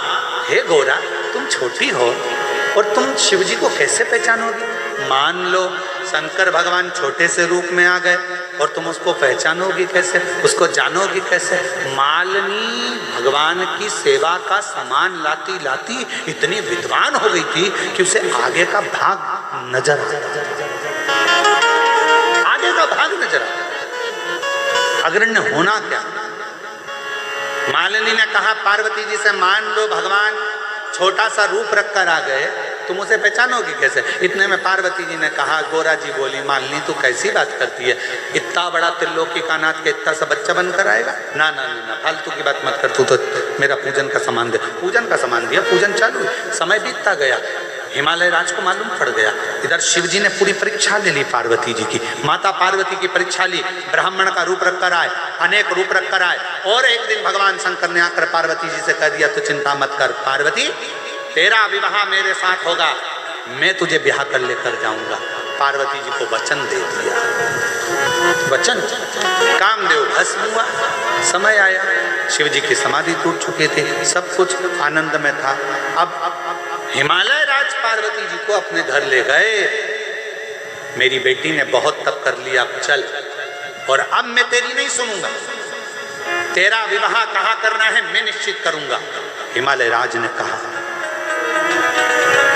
हे गोरा, तुम छोटी हो और तुम शिव जी को कैसे पहचानोगी? मान लो शंकर भगवान छोटे से रूप में आ गए और तुम उसको पहचानोगी कैसे, उसको जानोगी कैसे? मालिनी भगवान की सेवा का सामान लाती लाती इतनी विद्वान हो गई थी कि उसे आगे का भाग नजर आगे का भाग नजर आ। अग्रण्य होना क्या? मालिनी ने कहा पार्वती जी से, मान लो भगवान छोटा सा रूप रखकर आ गए, तुम उसे पहचानोगी कैसे? इतने में पार्वती जी ने कहा, गोरा जी बोली, मालिनी तू कैसी बात करती है, इतना बड़ा त्रिलोकी का नाथ के इतना सा बच्चा बनकर आएगा? ना ना ना, ना फालतू की बात मत कर, तू तो मेरा पूजन का सामान दे। पूजन का सामान दिया, पूजन चालू, समय बीतता गया, हिमालय राज को मालूम पड़ गया। इधर शिव जी ने पूरी परीक्षा ले ली पार्वती जी की, माता पार्वती की परीक्षा ली, ब्राह्मण का रूप रखकर आए, अनेक रूप रखकर आए, और एक दिन भगवान शंकर ने आकर पार्वती जी से कह दिया, तो चिंता मत कर पार्वती, तेरा विवाह मेरे साथ होगा, मैं तुझे ब्याह कर लेकर जाऊंगा। पार्वती जी को वचन दे दिया, वचन। कामदेव भस्म हुआ, समय आया, शिव जी की समाधि टूट चुकी थी, सब कुछ आनंद में था। अब हिमालय राज पार्वती जी को अपने घर ले गए, मेरी बेटी ने बहुत तप कर लिया, अब चल, और अब मैं तेरी नहीं सुनूंगा, तेरा विवाह कहाँ करना है मैं निश्चित करूंगा। हिमालय राज ने कहा,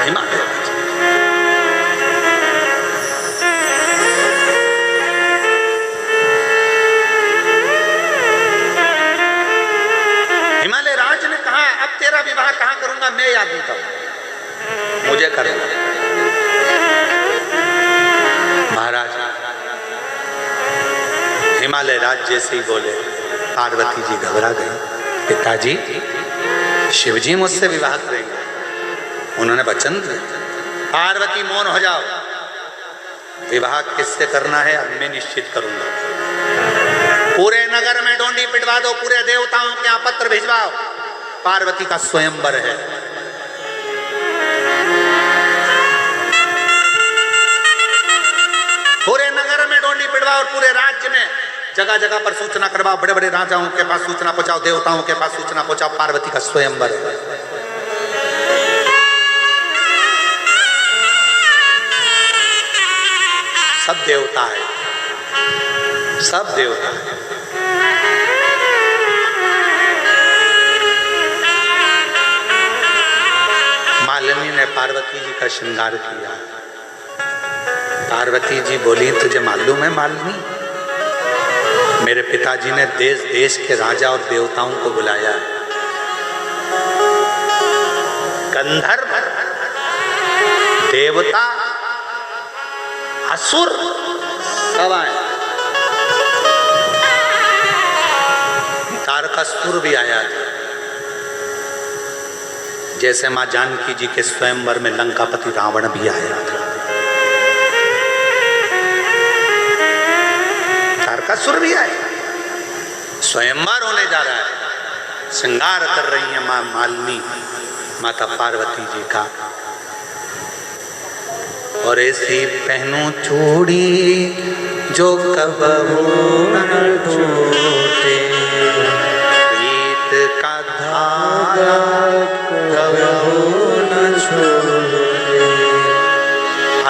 हिमालय राज, हिमालय राज ने कहा, अब तेरा विवाह कहाँ करूंगा मैं याद नहीं करूंगा, मुझे करेगा। महाराज हिमालय राज जैसे ही बोले, पार्वती जी घबरा गई, पिताजी शिव जी मुझसे विवाह करेंगे, उन्होंने वचन दिया। पार्वती मौन हो जाओ, विवाह किससे करना है अब मैं निश्चित करूंगा। पूरे नगर में डोंडी पिटवा दो, पूरे देवताओं के यहाँ पत्र भिजवाओ, पार्वती का स्वयंवर है। पूरे नगर में डोंडी पिटवाओ और पूरे राज्य में जगह जगह पर सूचना करवाओ, बड़े बड़े राजाओं के पास सूचना पहुंचाओ, देवताओं के पास सूचना पहुंचाओ, पार्वती का स्वयंवर है। सब देवता है, सब देवता है। मालिनी ने पार्वती जी का श्रृंगार किया। पार्वती जी बोली, तुझे मालूम है मालिनी, मेरे पिताजी ने देश देश के राजा और देवताओं को बुलाया है, गंधर्व, देवता, असुर सब आए, तारकासुर भी आया था। जैसे मां जानकी जी के स्वयंवर में लंकापति रावण भी आया था, तारकासुर भी आए। स्वयंवर होने जा रहा है, श्रृंगार कर रही है मां मालिनी, माता पार्वती जी का। और ऐसी पहनूं चूड़ी जो कबहू न टूटे, प्रीत का धागा कबहू न छूटे,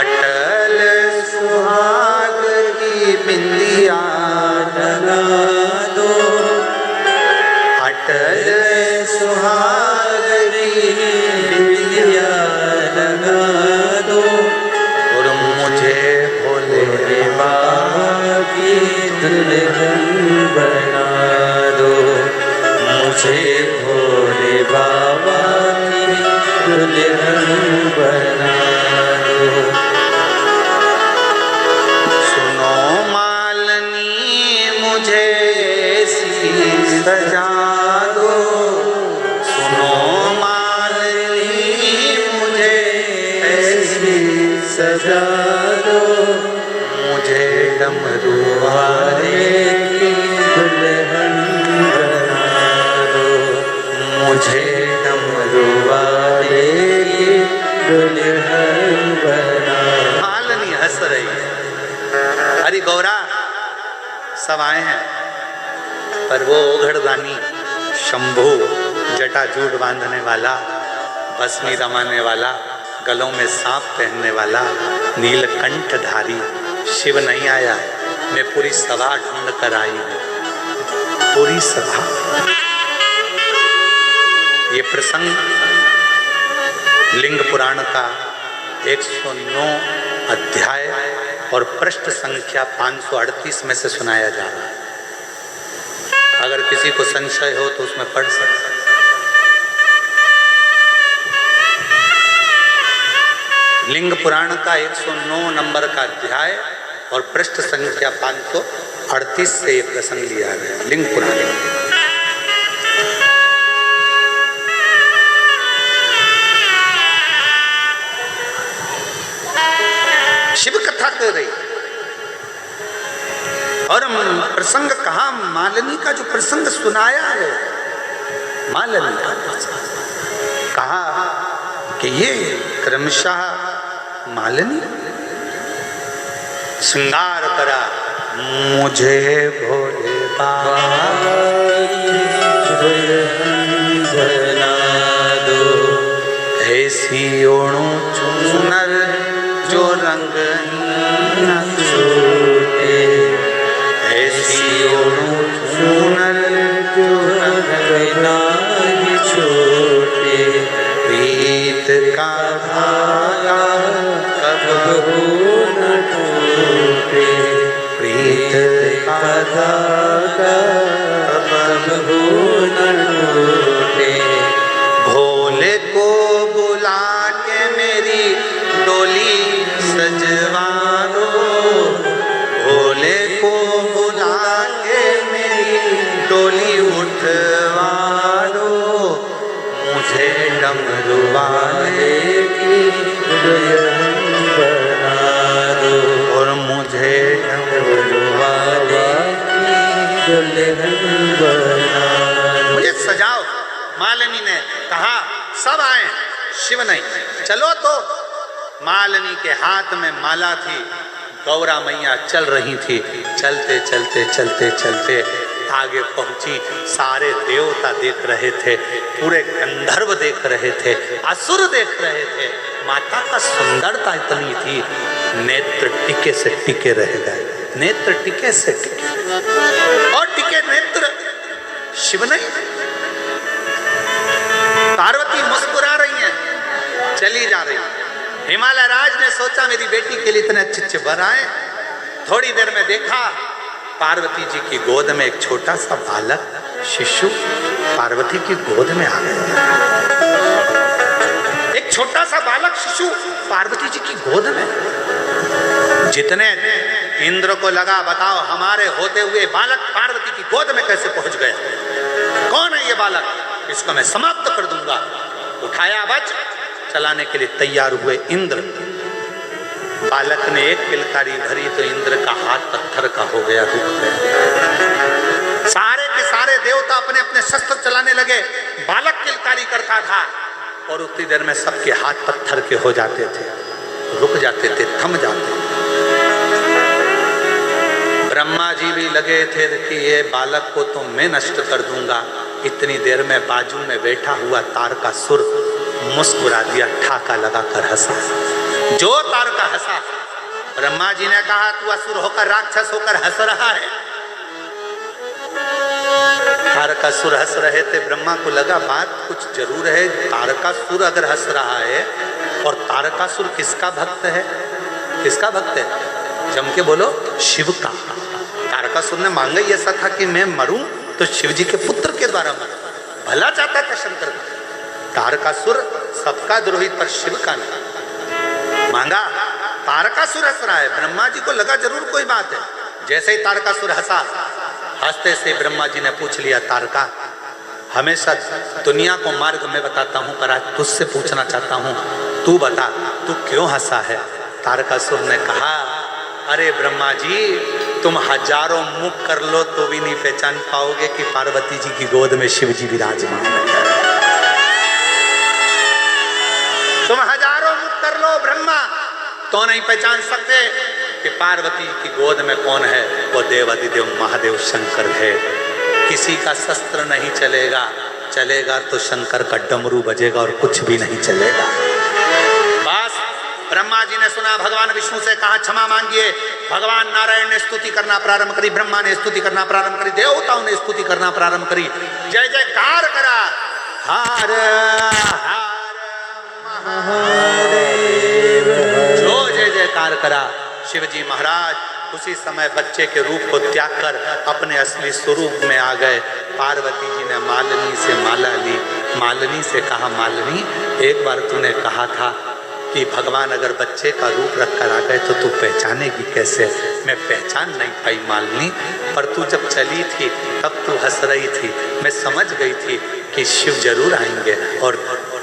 अटल सुहाग की बिंदिया लगा दो, अटल सुहाग की बिंदिया लगा दो, और मुझे भोले बाबा की दुल्हन बना दो, मुझे भोले बाबा की दुल्हन बना दो। सुनो मालिनी मुझे ऐसी सजा दो, सुनो मालिनी मुझे ऐसी सजा दो, मुझे डमरू वाले की दुल्हन बना दो, मुझे डमरू वाले की दुल्हन बना। मालिनी हंस रही है, अरे गौरा सब आए हैं, पर वो ओघड़दानी शंभू, जटाजूट बांधने वाला, भस्मी रमाने वाला, गलों में सांप पहनने वाला नीलकंठधारी शिव नहीं आया है। मैं पूरी सभा ढूंढ कर आई हूँ, पूरी सभा। ये प्रसंग लिंग पुराण का 109 अध्याय और पृष्ठ संख्या 538 में से सुनाया जा रहा है। अगर किसी को संशय हो तो उसमें पढ़ सकते हैं। लिंग पुराण का 109 नंबर का अध्याय और पृष्ठ संख्या 538 से ये प्रसंग लिया गया। लिंग पुराण शिव कथा कर रही और प्रसंग कहा, मालिनी का जो प्रसंग सुनाया है, मालिनी का प्रसंग कहा कि ये क्रमशः मालिनी श्रृंगार करा, मुझे भोले बाबा बना दो, ऐसी ओणु चुनर जो रंग न छूटे, ऐसी ओणु चुनर जो रंग न छूटे, प्रीत का धागा कबहू न टूटे, प्रीत का धागा कबहू न टूटे। भोले को बुला के मेरी डोली सजवा दो, भोले को बुला के मेरी डोली उठवा दो, मुझे डमरू वाले की दुल्हन बना दो, और मुझे डमरू वाले की दुल्हन बना दो। मुझे सजाओ। मालिनी ने कहा सब आए, शिव नहीं। चलो तो मालिनी के हाथ में माला थी, गौरा मैया चल रही थी। चलते चलते चलते चलते आगे पहुंची। सारे देवता देख रहे थे, पूरे गंधर्व देख रहे थे, असुर देख रहे थे। माता का सुंदरता इतनी थी, नेत्र टिके से टिके रह गए, नेत्र टिके से टिके, और टिके नेत्र शिव नहीं। पार्वती मुस्कुरा रही हैं, चली जा रही। हिमालय राज ने सोचा मेरी बेटी के लिए इतने अच्छे अच्छे वर आए। थोड़ी देर में देखा पार्वती जी की गोद में एक छोटा सा बालक शिशु पार्वती की गोद में आ गया। एक छोटा सा बालक शिशु पार्वती जी की गोद में। जितने इंद्र को लगा बताओ हमारे होते हुए बालक पार्वती की गोद में कैसे पहुंच गया, कौन है ये बालक, इसको मैं समाप्त कर दूंगा। उठाया वज्र, चलाने के लिए तैयार हुए इंद्र। बालक ने एक किलकारी भरी तो इंद्र का हाथ पत्थर का हो गया, रुक गया। सारे के सारे देवता अपने अपने शस्त्र चलाने लगे। बालक किलकारी करता था और उतनी देर में सबके हाथ पत्थर के हो जाते थे, रुक जाते थे, थम जाते थे। ब्रह्मा जी भी लगे थे कि ये बालक को तो मैं नष्ट कर दूंगा। इतनी देर में बाजू में बैठा हुआ तारकासुर मुस्कुरा दिया, ठाका लगाकर हंसा। जो तारका हंसा, ब्रह्मा जी ने कहा तू असुर होकर राक्षस होकर हंस रहा है। तारकासुर हंस रहे थे। ब्रह्मा को लगा बात कुछ जरूर है। तारकासुर अगर हंस रहा है, और तारकासुर किसका भक्त है, किसका भक्त है, जम के बोलो, शिव का। तारकासुर ने मांगा ही ऐसा था कि मैं मरूं तो शिव जी के पुत्र के द्वारा मरूं। भला चाहता था शंकर का। तारकासुर सबका द्रोही पर शिव का नहीं मांगा। तारकासुर हंस रहा है। ब्रह्मा जी को लगा जरूर कोई बात है। जैसे ही तारकासुर हंसा, हंसते से ब्रह्मा जी ने पूछ लिया, तारका हमेशा दुनिया को मार्ग में बताता हूं, पर आज तुझसे पूछना चाहता हूं, तू बता तू क्यों हंसा है। तारकासुर ने कहा, अरे ब्रह्मा जी तुम हजारों मुख कर लो तो भी नहीं पहचान पाओगे कि पार्वती जी की गोद में शिव जी विराजमान है। तुम हजारों मुख कर लो ब्रह्मा तो नहीं पहचान सकते कि पार्वती की गोद में कौन है। वो देवाधिदेव महादेव शंकर है। किसी का शस्त्र नहीं चलेगा, चलेगा तो शंकर का डमरू बजेगा और कुछ भी नहीं चलेगा। ब्रह्मा जी ने सुना, भगवान विष्णु से कहा क्षमा मांगिए। भगवान नारायण ने स्तुति करना प्रारंभ करी, ब्रह्मा ने स्तुति करना प्रारंभ करी, देवताओं ने स्तुति करना प्रारंभ करी, जय जयकार करा, हर हर महादेव, जो जय जयकार करा। शिव जी महाराज उसी समय बच्चे के रूप को त्याग कर अपने असली स्वरूप में आ गए। पार्वती जी ने मालिनी से माला ली, मालिनी से कहा, मालिनी एक बार तूने कहा था कि भगवान अगर बच्चे का रूप रख कर आ गए तो तू पहचानेगी कैसे? मैं पहचान नहीं पाई मालिनी, पर तू जब चली थी तब तू हंस रही थी, मैं समझ गई थी कि शिव जरूर आएंगे। और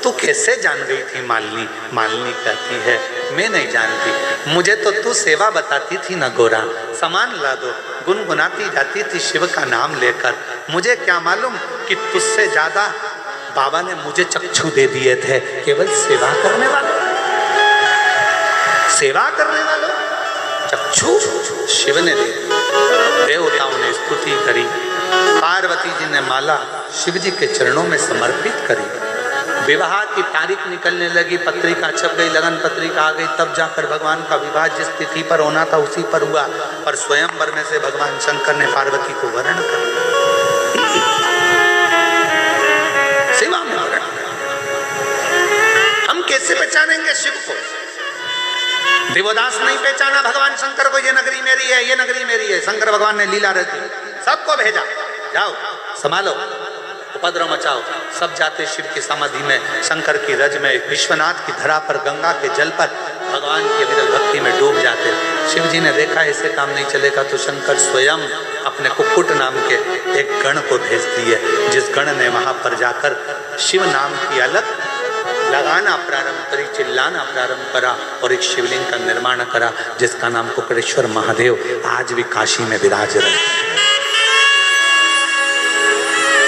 तू कैसे जान गई थी मालिनी? मालिनी कहती है, मैं नहीं जानती, मुझे तो तू सेवा बताती थी ना गोरा, सामान ला दो, गुनगुनाती जाती थी शिव का नाम लेकर। मुझे क्या मालूम कि तुझसे ज्यादा बाबा ने मुझे चक्षु दे दिए थे, केवल सेवा करने वालों, सेवा करने वालों चक्षु शिव ने दे। देवताओं ने स्तुति करी, पार्वती जी ने माला शिव जी के चरणों में समर्पित करी। विवाह की तारीख निकलने लगी, पत्रिका छप गई, लगन पत्रिका आ गई, तब जाकर भगवान का विवाह जिस तिथि पर होना था उसी पर हुआ। पर स्वयंवर में से भगवान शंकर ने पार्वती को वरण कर सेवा में वरण। हम कैसे पहचानेंगे शिव को? देवदास नहीं पहचाना भगवान शंकर को, ये नगरी मेरी है, ये नगरी मेरी है। शंकर भगवान ने लीला रच दी, सबको भेजा, जाओ संभालो, उपद्रव मचाओ। सब जाते शिव की समाधि में, शंकर की रज में, विश्वनाथ की धरा पर, गंगा के जल पर भगवान की अविरल भक्ति में डूब जाते। शिव जी ने देखा ऐसे काम नहीं चलेगा, तो शंकर स्वयं अपने कुक्कुट नाम के एक गण को भेज दिए, जिस गण ने वहां पर जाकर शिव नाम की अलग लगाना प्रारंभ करी, चिल्लाना प्रारंभ करा और एक शिवलिंग का निर्माण करा, जिसका नाम कुक्कड़ेश्वर महादेव आज भी काशी में विराज रहे।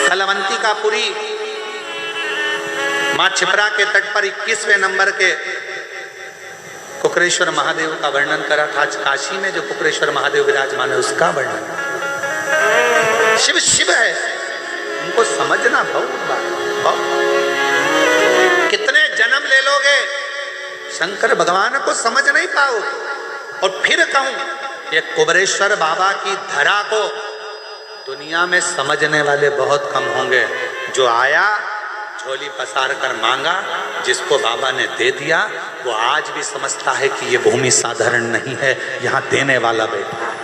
कलवंतिकापुरी मां छिपरा के तट पर 21वें नंबर के कुक्कड़ेश्वर महादेव का वर्णन करा था। आज काशी में जो कुक्कड़ेश्वर महादेव विराजमान है उसका वर्णन। शिव शिव है, उनको समझना बहुत। कितने जन्म ले लोगे, शंकर भगवान को समझ नहीं पाओगे। और फिर कहूं, ये कुबरेश्वर बाबा की धरा को दुनिया में समझने वाले बहुत कम होंगे। जो आया झोली पसार कर मांगा, जिसको बाबा ने दे दिया, वो आज भी समझता है कि ये भूमि साधारण नहीं है, यहाँ देने वाला बैठा है।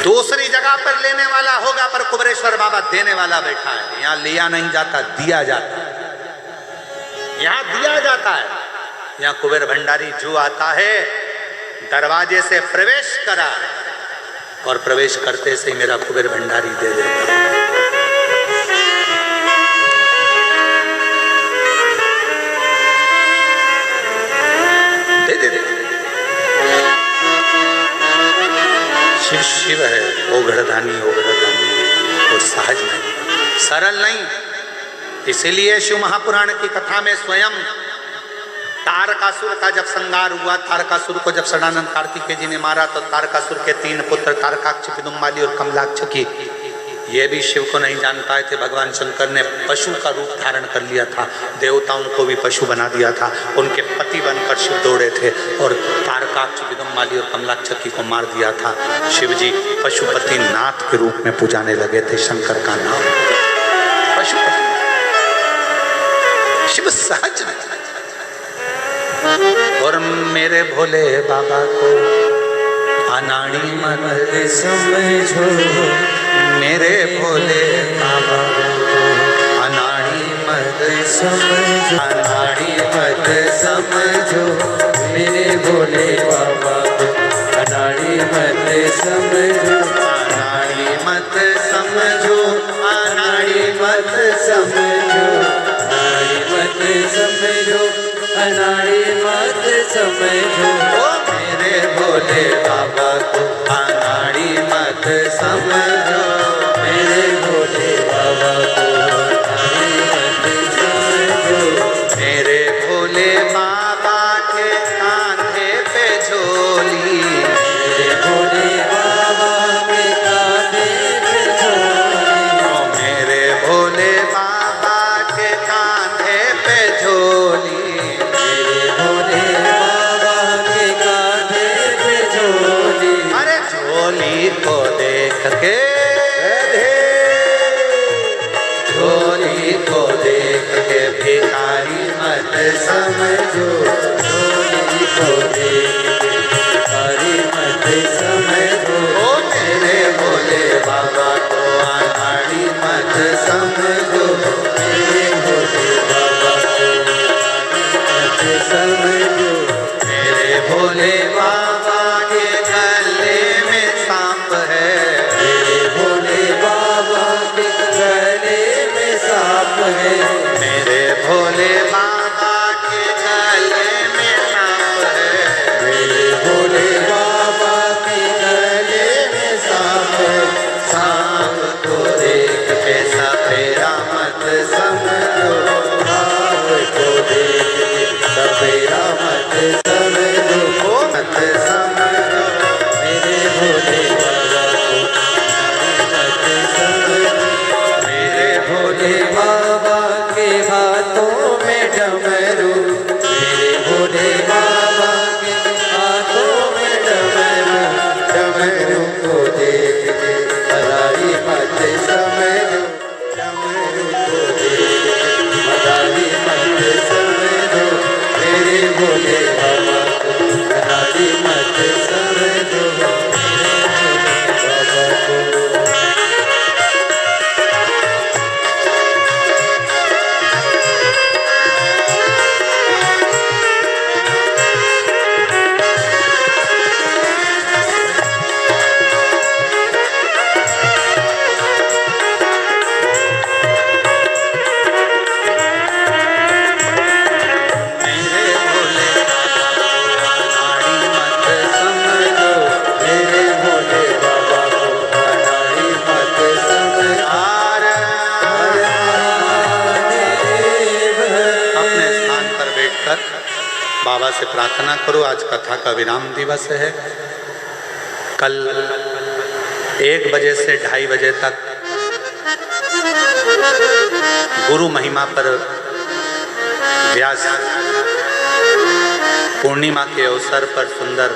दूसरी जगह पर लेने वाला होगा, पर कुबरेश्वर बाबा देने वाला बैठा है। यहाँ लिया नहीं जाता, दिया जाता है। यहाँ दिया जाता है। यहाँ कुबेर भंडारी जो आता है, दरवाजे से प्रवेश करा और प्रवेश करते से ही मेरा कुबेर भंडारी दे देता है। शिव शिव है, ओघड़दानी ओघड़दानी, वो सहज नहीं, सरल नहीं। इसीलिए शिव महापुराण की कथा में स्वयं तारकासुर का जब संहार हुआ, तारकासुर को जब सदानंद कार्तिकेय जी ने मारा, तो तारकासुर के 3 पुत्र तारकाक्ष, विदुम्माली और कमलाक्ष की, ये भी शिव को नहीं जान पाए थे। भगवान शंकर ने पशु का रूप धारण कर लिया था, देवताओं को भी पशु बना दिया था। उनके पति बनकर शिव दौड़े थे और तारकाक्ष, विदुम्माली और कमलाक्षकी को मार दिया था। शिव जी पशुपति नाथ के रूप में पुजाने लगे थे शंकर का नाम पशुपति। शिव सहज और मेरे भोले बाबा को अनाड़ी मत समझो, मेरे भोले बाबा को अनाड़ी मत समझो, अनाड़ी मत समझो, मेरे भोले बाबा को अनाड़ी मत समझो, अनाड़ी मत समझो, अनाड़ी मत समझो, अनाड़ी मत समझो, अनाड़ी मत समझो, ओ मेरे भोले बाबा को अनाड़ी मत समझो, मेरे भोले बाबा को अनाड़ी मत समझो, मेरे भोले बाबा के कांधे पे झोली, मेरे भोले बाबा के कांधे पे झोली, ओ मेरे भोले बाबा के कांधे पे झोली, के झोली को देख के भिखारी मत समझो, झोली को देख के भिखारी मत समझो, ओ मेरे भोले बाबा को अनाड़ी मत समझो, मेरे भोले बाबा को मत समझो, मेरे भोले बाबा के गले में सांप है, मेरे भोले बाबा के गले में सांप है, मेरे भोले बाबा के गले में सांप है, मेरे भोले बाबा के गले में सांप है, सांप को देख के सपेरा मत समझो, सांप को देख के सपेरा मत समझो, ओ मत समझो, मेरे भोले बाबा को मत समझो, मेरे भोले बाबा के हाथों में डमरू, मेरे भोले बाबा के हाथों में डमरू, डमरू को देख के मदारी मत समझो, डमरू को देख के मदारी मत समझो, मेरे भोले बाबा को मदारी मत समझो, मेरे भोले बाबा को मेरे भोले बाबा को अनाड़ी मत समझो, मेरे भोले बाबा को अनाड़ी मत समझो, हर महादेव। अपने स्थान पर बैठकर बाबा से प्रार्थना करो। आज कथा का विराम दिवस है। कल 1 बजे से 2:30 बजे तक गुरु महिमा पर व्यास पूर्णिमा के अवसर पर सुंदर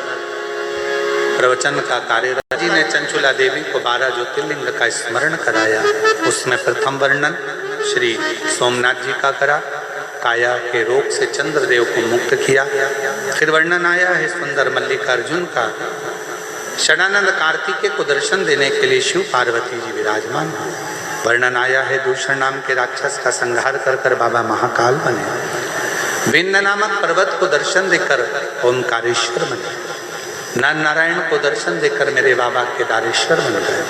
प्रवचन का कार्य जी ने चंचुला देवी को 12 ज्योतिर्लिंग का स्मरण कराया। उसमें प्रथम वर्णन श्री सोमनाथ जी का करा, काया के रोग से चंद्रदेव को मुक्त किया। फिर वर्णन आया है सुंदर मल्लिकार्जुन का। षडानंद कार्तिकेय को दर्शन देने के लिए शिव पार्वती जी विराजमान हैं। वर्णन आया है दूषण नाम के राक्षस का संहार कर कर बाबा महाकाल बने। विंध्य नामक पर्वत को दर्शन देकर ओमकारेश्वर बने। नर नारायण को दर्शन देकर मेरे बाबा केदारेश्वर बन गए।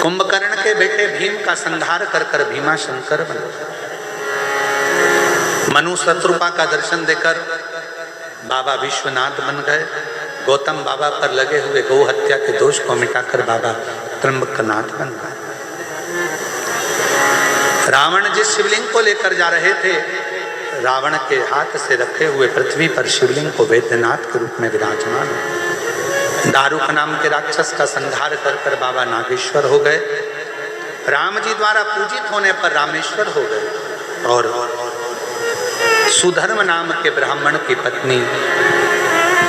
कुंभकर्ण के बेटे भीम का संहार कर कर भीमा शंकर बने। मनु शत्रुपा का दर्शन देकर बाबा विश्वनाथ बन गए। गौतम बाबा पर लगे हुए गौ हत्या के दोष को मिटाकर बाबा त्र्यंबकनाथ बन गए। रावण जिस शिवलिंग को लेकर जा रहे थे, रावण के हाथ से रखे हुए पृथ्वी पर शिवलिंग को वैद्यनाथ के रूप में विराजमान हो। दारुक नाम के राक्षस का संहार कर कर बाबा नागेश्वर हो गए। राम जी द्वारा पूजित होने पर रामेश्वर हो गए। और सुधर्म नाम के ब्राह्मण की पत्नी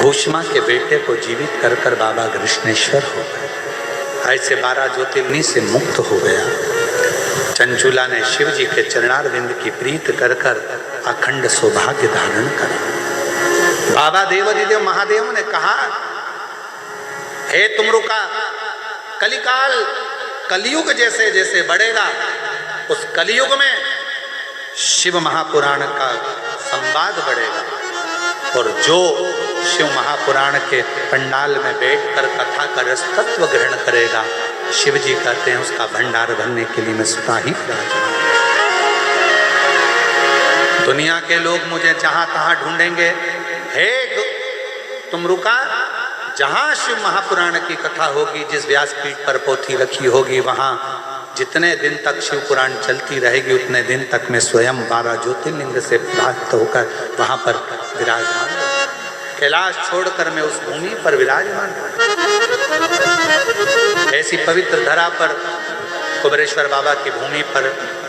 भूष्मा के बेटे को जीवित कर कर बाबा कृष्णेश्वर हो गए। ऐसे 12 ज्योतिर्लिंग से मुक्त हो गया। चंचुला ने शिव जी के चरणारविंद की प्रीत कर कर अखंड सौभाग्य धारण करा। बाबा देवाधिदेव महादेव ने कहा, हे तुमरुका, कलिकाल कलयुग जैसे जैसे बढ़ेगा, उस कलयुग में शिव महापुराण का संवाद बढ़ेगा। और जो शिव महापुराण के पंडाल में बैठकर कथा का रस तत्व ग्रहण करेगा, शिव जी कहते हैं उसका भंडार भरने के लिए मैं स्वतः ही विराजमान। दुनिया के लोग मुझे जहां तहां ढूंढेंगे, हे तुम रुका, जहां शिव महापुराण की कथा होगी, जिस व्यासपीठ पर पोथी रखी होगी, वहां जितने दिन तक शिव पुराण चलती रहेगी उतने दिन तक मैं स्वयं 12 ज्योतिर्लिंग से प्राप्त होकर वहां पर विराजमान। कैलाश छोड़कर मैं उस भूमि पर विराजमान। ऐसी पवित्र धरा पर कुबेरेश्वर बाबा की भूमि पर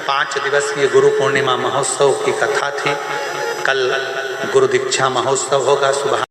5 दिवसीय गुरु पूर्णिमा महोत्सव की कथा थी। कल गुरु दीक्षा महोत्सव होगा। सुबह